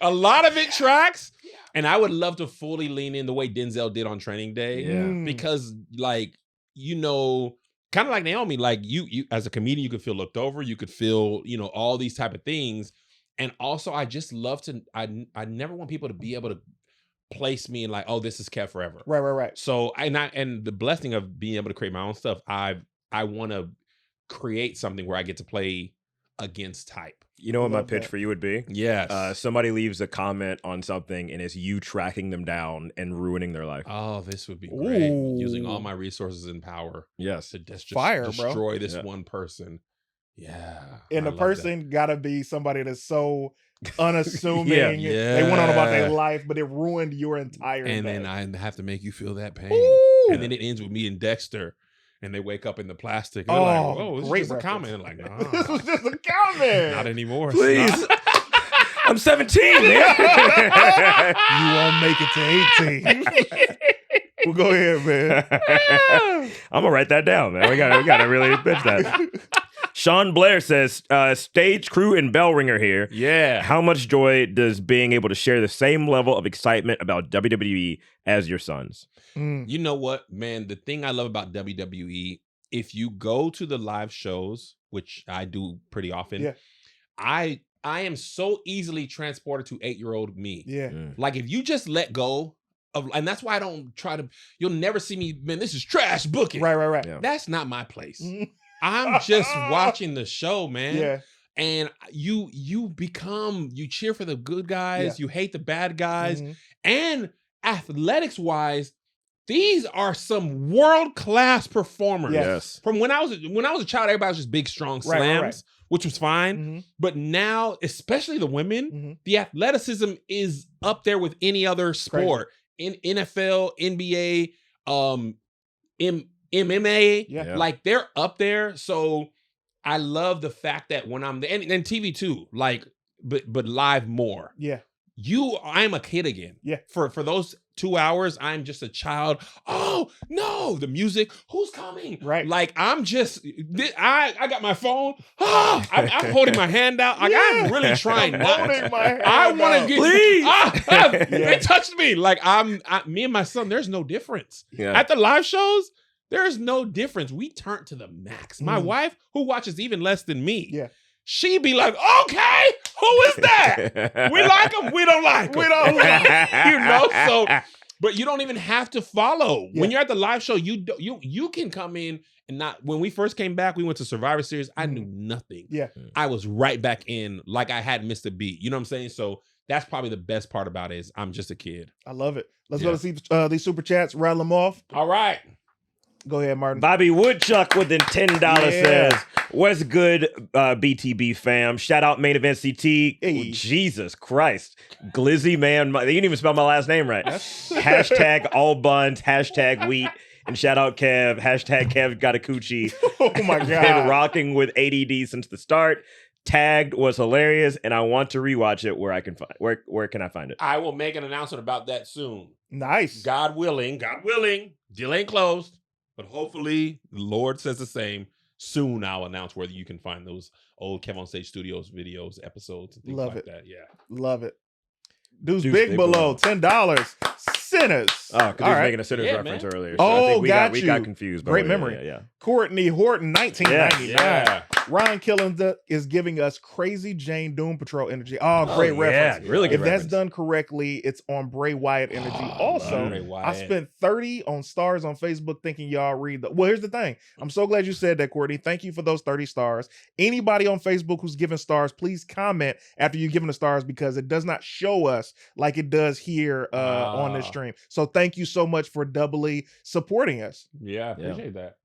a lot of it tracks. And I would love to fully lean in the way Denzel did on Training Day. Yeah. Because, like, kind of like Naomi, like you as a comedian, you could feel looked over. You could feel, all these type of things. And also, I just love to, I never want people to be able to place me in like, oh, this is Kev forever. Right. So and the blessing of being able to create my own stuff, I want to create something where I get to play against type. You know what my Love pitch that. for you would be? Yes. Somebody leaves a comment on something and it's you tracking them down and ruining their life. Oh, this would be great. Using all Ooh. my resources and power Yes. to just Fire, bro. destroy this Yeah. one person. Yeah. And I the love person gotta be somebody that's so unassuming. Yeah. They went on about their Yeah. life, but it ruined your entire that. And day. then I have to make you feel that pain. Ooh. And then it ends with me and Dexter. And they wake up in the plastic. And they're like, oh, this is great just a reference. comment. And like, This was nah, just a comment. not anymore. Please. It's not. I'm 17, man. You won't make it to 18. Well, go ahead, man. I'm gonna write that down, man. We gotta really pitch that. Sean Blair says, stage crew and bell ringer here. Yeah. How much joy does being able to share the same level of excitement about WWE as your sons? You know what, man? The thing I love about WWE, if you go to the live shows, which I do pretty often, Yeah. I am so easily transported to 8-year-old me. Yeah. Like if you just let go of, and that's why I don't try to, you'll never see me, man, this is trash booking. Right. Yeah. That's not my place. I'm just watching the show, man. Yeah. And you cheer for the good guys, Yeah. you hate the bad guys. Mhm. And athletics wise, these are some world-class performers. Yes. From when I was a child, everybody was just big, strong Right, slams, right. which was fine. Mhm. But now, especially the women, Mhm. the athleticism is up there with any other sport. In NFL, NBA, MMA, Yeah. like they're up there. So I love the fact that when I'm there, and TV too, like, but live more. Yeah. I'm a kid again. Yeah. For those 2 hours, I'm just a child. Oh no, the music, who's coming? Right. Like I'm just, I got my phone. I'm holding my hand out. Like I'm really trying I'm not. holding my hand I want out. to get. Yeah. They touched me. Like me and my son. There's no difference Yeah. at the live shows. There's no difference. We turn to the max. My Mm. wife, who watches even less than me, Yeah. she be like, okay, who is that? We like him, we don't like him. We don't like you know, so, but you don't even have to follow. Yeah. When you're at the live show, you can come in and not, when we first came back, we went to Survivor Series, I knew nothing. Yeah. I was right back in like I hadn't missed a beat. You know what I'm saying? So that's probably the best part about it is I'm just a kid. I love it. Let's Yeah. go to see these super chats. Rattle them off. All right. Go ahead, Martin. Bobby Woodchuck with the $10 Yeah. says, what's good, BTB fam? Shout out Main Event CT. Hey. Jesus Christ. Glizzy, man. You didn't even spell my last name right. Hashtag all buns, hashtag wheat. And shout out Kev, hashtag Kev got a coochie. Oh my Been God. rocking with ADD since the start. Tagged was hilarious, and I want to rewatch it. Where can I find it? I will make an announcement about that soon. Nice. God willing, deal ain't closed, but hopefully the Lord says the same. Soon I'll announce whether you can find those old KEVONSTAGE Studios videos, episodes, and things Love like it. that. Yeah. Love it. Dude's Deuce big Big below, Below. $10. Sinners. Oh, because he All was right. making a Sinners Yeah, reference man. earlier. Oh, I think we got we you. got confused. but Great yeah, memory. Yeah. Courtney Horton, 1999. Yeah. Ryan Killings is giving us crazy Jane Doom Patrol energy. Oh, great reference. Yeah, really good If that's reference. done correctly, it's on Bray Wyatt energy. Also, Bray I Wyatt. spent 30 on stars on Facebook thinking y'all read the. Well, here's the thing. I'm so glad you said that, Courtney. Thank you for those 30 stars. Anybody on Facebook who's giving stars, please comment after you've given the stars because it does not show us like it does here on this stream. So thank you so much for doubly supporting us. Yeah, I appreciate that.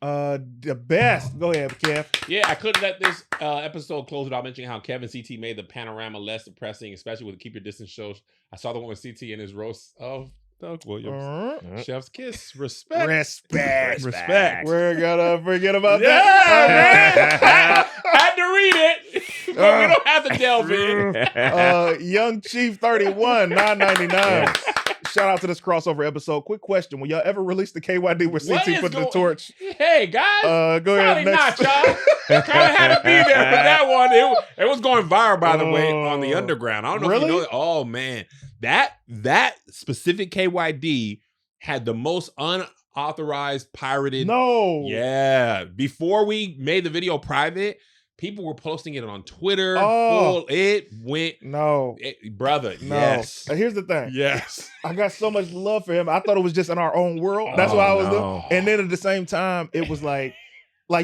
The best. Go ahead, Kev. Yeah, I couldn't let this episode close without mentioning how Kevin CT made the panorama less depressing, especially with the Keep Your Distance shows. I saw the one with CT in his roast of Doug Williams. Chef's kiss. Respect. Respect. We're gonna forget about Yeah, that. man. Had to read it, but we don't have to delve in. Young Chief 31, $9.99. Shout out to this crossover episode. Quick question: will y'all ever release the KYD where What CT is put the going- torch? Hey guys, Go ahead. probably Next. not, y'all. Kind of had to be there for that one. It was going viral, by the way, on the underground. I don't know if you Really? know that. Oh man, that specific KYD had the most unauthorized pirated. No. Yeah. Before we made the video private, people were posting it on Twitter. Oh. It went, No. brother. No. Yes. Here's the thing. Yes. I got so much love for him. I thought it was just in our own world. That's why I was doing. And then at the same time, it was like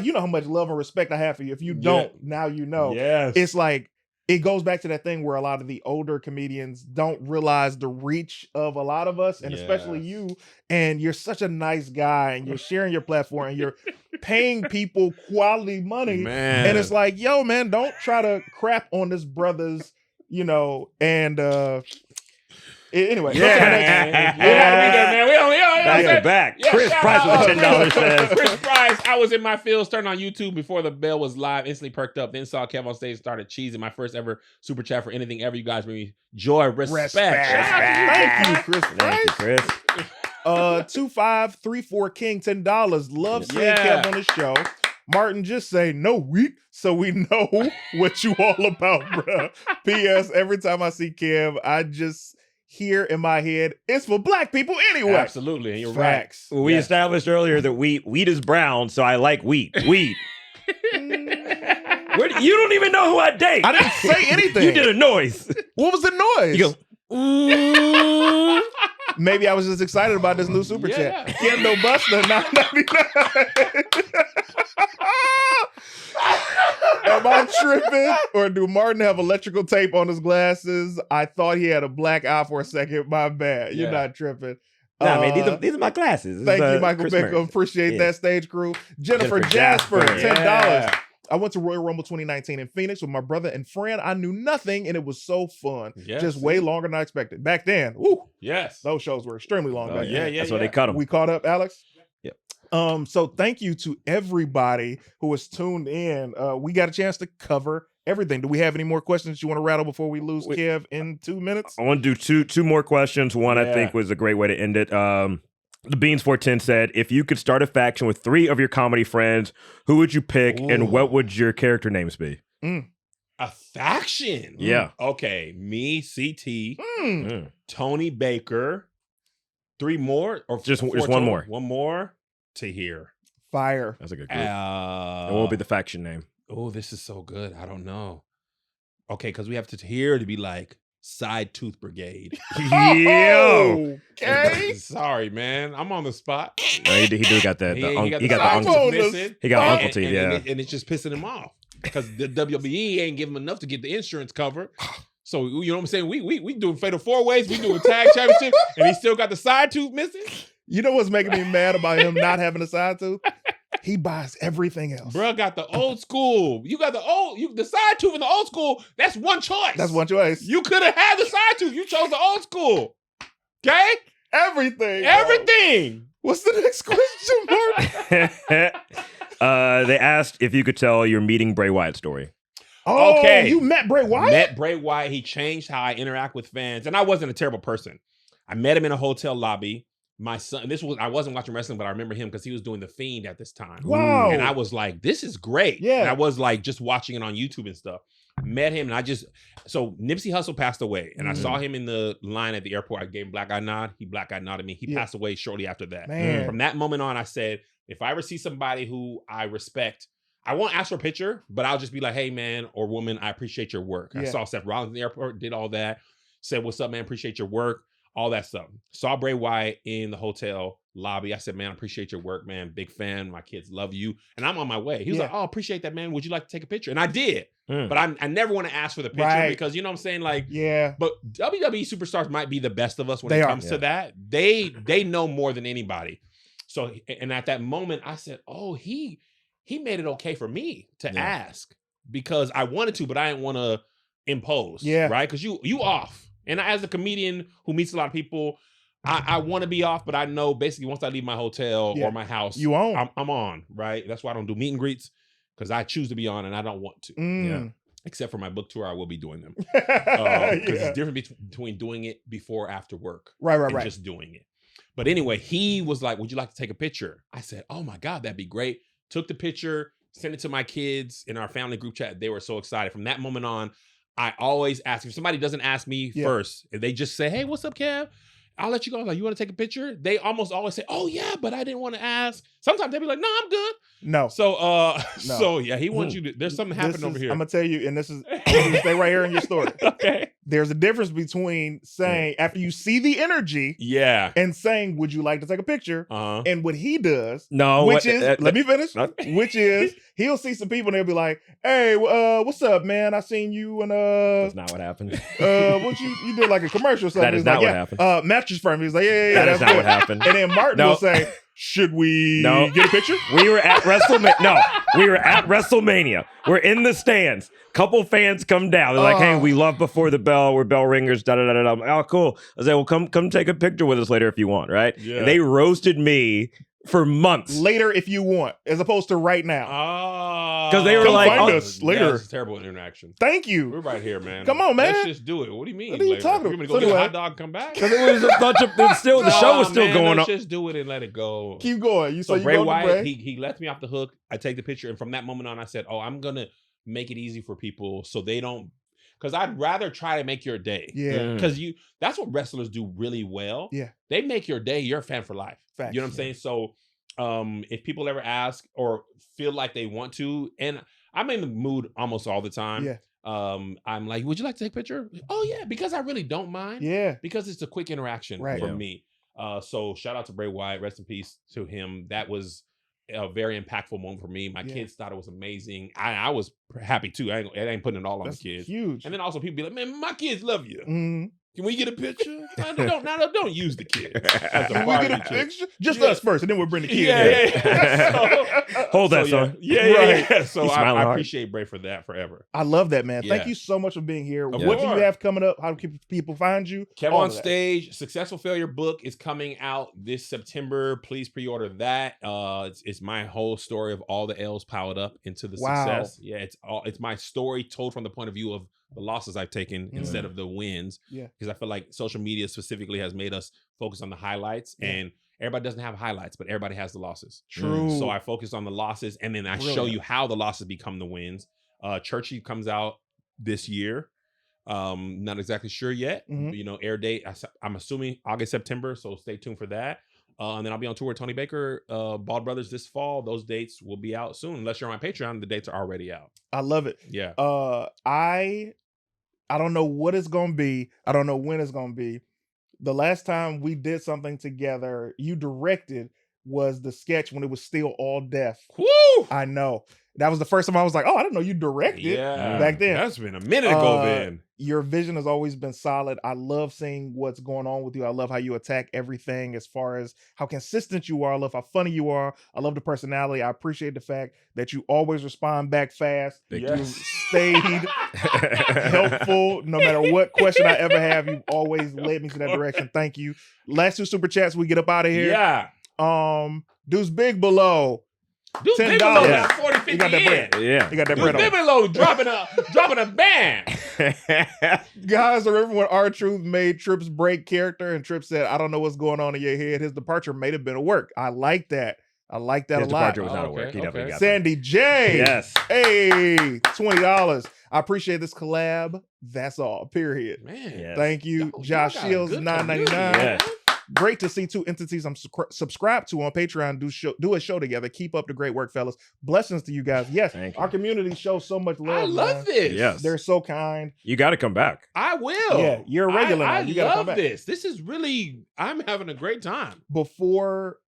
you know how much love and respect I have for you. If you don't, now you know. Yes. It's like it goes back to that thing where a lot of the older comedians don't realize the reach of a lot of us, and especially Yes. you. And you're such a nice guy, and you're sharing your platform, and you're paying people quality money. Man. And it's like, yo, man, don't try to crap on this brother's, and Anyway, Yeah. We had to be there, man. We only Back to back. Yeah, Chris shout Price out, with $10 says. Chris Price, I was in my fields, turned on YouTube before the bell was live, instantly perked up, then saw Kev on stage, started cheesing. My first ever super chat for anything ever. You guys bring me joy, respect. Thank you, Chris. Thank you, Chris. 2534 King, $10. Love seeing Yeah. Kev on the show. Martin, just say no week so we know what you all about, bruh. P.S. Every time I see Kev, I just hear in my head, it's for black people anyway. Absolutely, and you're Facts. Well, we Yes. established earlier that wheat is brown, so I like wheat. Wheat. You don't even know who I date. I didn't say anything. You did a noise. What was the noise? You go, ooh. Maybe I was just excited about this new super Yeah. chat. Kendo Buster, $9.99. Am I tripping? Or do Martin have electrical tape on his glasses? I thought he had a black eye for a second. My bad. You're Yeah. not tripping. Nah, man, these are my glasses. This Thank is, you, Michael Chris Bickham. Merritt. Appreciate Yeah. that stage crew. Jennifer Jasper, Jasper, $10. Yeah. I went to Royal Rumble 2019 in Phoenix with my brother and friend. I knew nothing, and it was so fun. Yes. Just way longer than I expected. Back then, woo, Yes. those shows were extremely long. Oh, back yeah, then. That's why they cut them. We caught up, Alex? Yep. So thank you to everybody who was tuned in. We got a chance to cover everything. Do we have any more questions you want to rattle before we lose Kev in 2 minutes? I want to do two more questions. One I Yeah. think was a great way to end it. The Beans 410 said, if you could start a faction with 3 of your comedy friends, who would you pick Ooh. and what would your character names be? A faction. Yeah. Okay. Me, CT, Mm. Tony Baker, 3 more, or Just four one total? more. One more to hear. Fire. That's a good group. And what would be the faction name? Oh, this is so good. I don't know. Okay, because we have to hear to be like Side Tooth Brigade. Yo. Okay. Sorry, man. I'm on the spot. No, he do got that. He He got got the the side uncle. tooth on the missing. He got spot. uncle teeth. And Yeah. it's just pissing him off because the WWE ain't giving him enough to get the insurance covered. So you know what I'm saying? We doing fatal 4-ways, we doing tag championship, and he still got the side tooth missing. You know what's making me mad about him not having a side tooth? He buys everything else. Bruh got the old school. You got the side tooth in the old school. That's one choice. That's one choice. You could have had the side tooth. You chose the old school. Okay? Everything. bro. Everything. What's the next question, Mark? They asked if you could tell your meeting Bray Wyatt story. Oh, Okay. you met Bray Wyatt? Met Bray Wyatt. He changed how I interact with fans. And I wasn't a terrible person. I met him in a hotel lobby. My son, I wasn't watching wrestling, but I remember him because he was doing The Fiend at this time. Wow. And I was like, this is great. Yeah. And I was like just watching it on YouTube and stuff. Met him and so Nipsey Hussle passed away. And I saw him in the line at the airport. I gave him black eye nod. He black eye nodded me. He Yeah. passed away shortly after that. Man. From that moment on, I said, if I ever see somebody who I respect, I won't ask for a picture, but I'll just be like, hey, man or woman, I appreciate your work. I Yeah. saw Seth Rollins in the airport, did all that. Said, what's up, man? Appreciate your work. All that stuff. Saw Bray Wyatt in the hotel lobby. I said, man, I appreciate your work, man. Big fan. My kids love you. And I'm on my way. He was Yeah. like, oh, appreciate that, man. Would you like to take a picture? And I did. Mm. But I never want to ask for the picture Right. because, you know what I'm saying? Like, Yeah. but WWE superstars might be the best of us when They it are. comes to that. They know more than anybody. So, and at that moment, I said, oh, he made it okay for me to ask because I wanted to, but I didn't want to impose. Yeah. Right? Because you off. And as a comedian who meets a lot of people, I want to be off, but I know basically once I leave my hotel Yeah. or my house, You own. I'm on, right? That's why I don't do meet and greets because I choose to be on and I don't want to. Mm. Except for my book tour, I will be doing them. Because Yeah. it's different between doing it before or after work Right, and right. just doing it. But anyway, he was like, would you like to take a picture? I said, oh my God, that'd be great. Took the picture, sent it to my kids in our family group chat. They were so excited. From that moment on, I always ask, if somebody doesn't ask me Yeah. first, if they just say, hey, what's up, Kev? I'll let you go. Like, you want to take a picture? They almost always say, oh yeah, but I didn't want to ask. Sometimes they'll be like, no, I'm good. No. So, so yeah, he wants you to, there's something happening over here. I'm going to tell you, and this is, I want you to stay right here in your story. Okay. There's a difference between saying, after you see the energy, Yeah. and saying, would you like to take a picture? Uh-huh. And what he does, No, which is, let me finish, not- which is, he'll see some people and they'll be like, hey, what's up, man? I seen you and, That's not what happened. what you did like a commercial or something. That is He's not like, what yeah, happened. Mattress Firm. He's like, yeah, That is that's not good. what happened. And then Martin No. will say, Should we No. get a picture? We were at WrestleMania. No, we were at WrestleMania. We're in the stands. Couple fans come down. They're like, "Hey, we love Before the Bell. We're bell ringers." Da da da da. I'm like, "Oh, cool." I was like, "Well, come take a picture with us later if you want." Right? Yeah. And they roasted me for months. Later if you want, as opposed to right now. Oh, 'Cause they were Come like, find oh, us later. That's terrible interaction. Thank We're you. right here, man. Come on, man. Let's just do it. What do you mean? What are you later? talking We're about? gonna go So get a anyway- hot dog and come back. Because it was a bunch of the show was still man, going let's on. just do it and let it go. Keep going. You So say you Bray go to Wyatt, Bray. he lets me off the hook. I take the picture, and from that moment on, I said, "Oh, I'm gonna make it easy for people so they don't." Because I'd rather try to make your day. Yeah. Because that's what wrestlers do really well. Yeah. They make your day. You're a fan for life. Facts. You know what I'm saying? So, if people ever ask or feel like they want to, and I'm in the mood almost all the time. Yeah. I'm like, would you like to take a picture? Oh yeah, because I really don't mind. Yeah. Because it's a quick interaction Right. for Yeah. me. So shout out to Bray Wyatt. Rest in peace to him. That was a very impactful moment for me. My Yeah. kids thought it was amazing. I was happy too. I ain't putting it all on That's the kids. huge. And then also people be like, man, my kids love you. Mhm. Can we get a picture? Don't use the kids. As a Can we get a party trick. picture? Just Yeah. us first, and then we'll bring the kids. Yeah. Hold that, So, son. yeah. So He's I smiling hard. appreciate Bray for that forever. I love that, man. Thank Yeah. you so much for being here. Of What do you course. have coming up? How do people find you? Kev All on of that. Stage, Successful Failure book is coming out this September. Please pre-order that. It's my whole story of all the L's piled up into the Wow. success. Yeah, it's my story told from the point of view of the losses I've taken instead of the wins. Yeah. Because I feel like social media specifically has made us focus on the highlights, Yeah. and everybody doesn't have highlights, but everybody has the losses. True. So I focus on the losses, and then I show Brilliant. you how the losses become the wins. Churchy comes out this year. Not exactly sure yet. Mhm. You know, air date. I'm assuming August, September. So stay tuned for that. And then I'll be on tour with Tony Baker, Bald Brothers this fall. Those dates will be out soon. Unless you're on my Patreon, the dates are already out. I love it. Yeah. I don't know what it's gonna be. I don't know when it's gonna be. The last time we did something together, you directed, was the sketch when it was still all deaf. Woo! I know. That was the first time I was like, oh, I didn't know you directed. Yeah. back then. That's been a minute ago then. Your vision has always been solid. I love seeing what's going on with you. I love how you attack everything as far as how consistent you are. I love how funny you are. I love the personality. I appreciate the fact that you always respond back fast. Thank You you. stayed helpful. No matter what question I ever have, you've always led me to that direction. Thank you. Last two super chats, we get up out of here. Yeah. Dude's big below. Dude, $10. Big Low got 40, 50 You got that bread. in. Yeah. You got that Dude, bread on. Big Low dropping a band. Guys, I remember when R-Truth made Tripp's break character and Tripp said, I don't know what's going on in your head. His departure may have been a work. I like that. I like that His a lot. departure was not a Okay, work. He definitely okay. got that. Sandy J. Yes. Hey, $20. I appreciate this collab. That's all. Period. Man. Yes. Thank you. Y'all Josh got a Shields, good $9.99. community, Yeah. Great to see two entities I'm subscribed to on Patreon do a show together. Keep up the great work, fellas. Blessings to you guys. Yes, Thank you. our community shows so much love. I love man. this. Yes. They're so kind. You got to come back. I will. Yeah, you're a regular now. I You gotta come love back. this. This is really, I'm having a great time.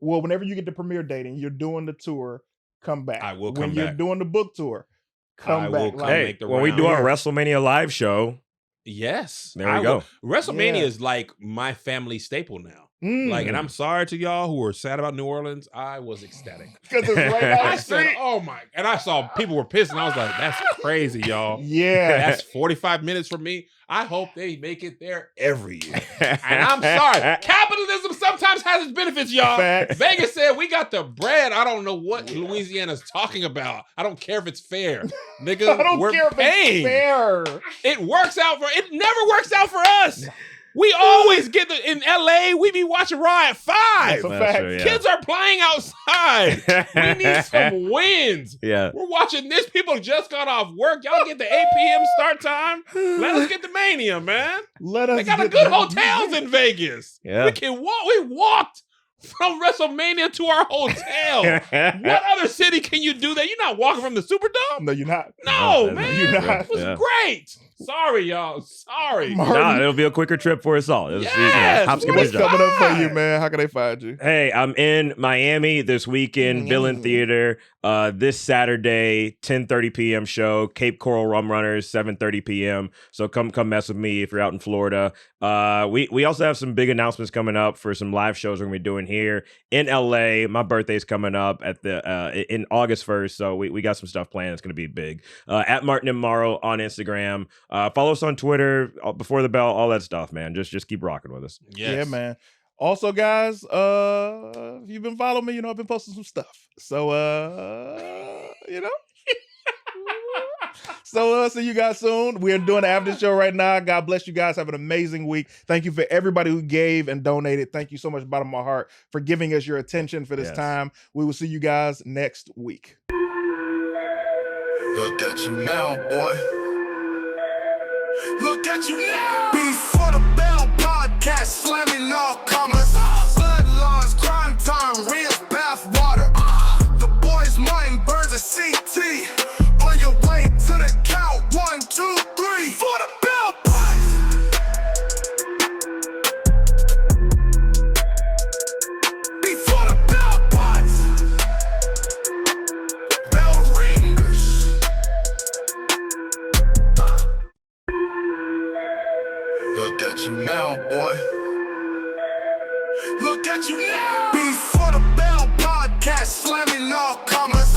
Whenever you get the premiere date and you're doing the tour, come back. I will When come you're back. doing the book tour, come I back. will come Like, Hey, make the when we do round. our WrestleMania live show, Yes. There we I go. will. WrestleMania Yeah. is like my family staple now. mm, Like, and I'm sorry to y'all who were sad about New Orleans. I was ecstatic. 'cause it's right down I the said, street. oh my. And I saw people were pissed, and I was like, that's crazy, y'all. Yeah. That's 45 minutes for me. I hope they make it there every year. And I'm sorry. Capitalism sometimes has its benefits, y'all. Facts. Vegas said we got the bread. I don't know what Louisiana's talking about. I don't care if it's fair. Nigga, I don't we're care if paying. it's fair. It works out it never works out for us. We always get in LA, we be watching Raw at 5. That's a That's fact. true, yeah. Kids are playing outside. We need some wins. Yeah. We're watching this. People just got off work. Y'all get the 8 p.m. start time. Let us get the Mania, man. Let us They got get good the- hotels in Vegas. Yeah. We can walk. We walked from WrestleMania to our hotel. What other city can you do that? You're not walking from the Superdome? No, you're not. No, No, man. you're not. It was Yeah. great. Sorry, y'all. Sorry. Martin. Nah, it'll be a quicker trip for us all. It'll Yes, hop, skip, What's and jump. coming up for you, man? How can they find you? Hey, I'm in Miami this weekend, Villain Theater. This Saturday, 10:30 p.m. show, Cape Coral Rum Runners, 7:30 p.m. So come mess with me if you're out in Florida. We also have some big announcements coming up for some live shows we're gonna be doing here in LA. My birthday's coming up at the in August 1st, so we got some stuff planned. It's gonna be big. At Martin and Morrow on Instagram. Follow us on Twitter, Before the Bell, all that stuff, man. Just keep rocking with us. Yes. Yeah, man. Also, guys, if you've been following me, you know I've been posting some stuff. So, you know. So, see you guys soon. We're doing the after show right now. God bless you guys. Have an amazing week. Thank you for everybody who gave and donated. Thank you so much, bottom of my heart, for giving us your attention for this time. We will see you guys next week. Look at you now, boy. Look at you now. Before the Bell podcast, slamming all comers. Bloodlines, crime time, real bath water. The boys' mind burns a CT. On your way to the count, 1, 2, 3. For the Bell podcast. Before the Bell podcast. Bell ringers. Look at you now, boy. Look at you now. Before the Bell podcast, slamming all comers.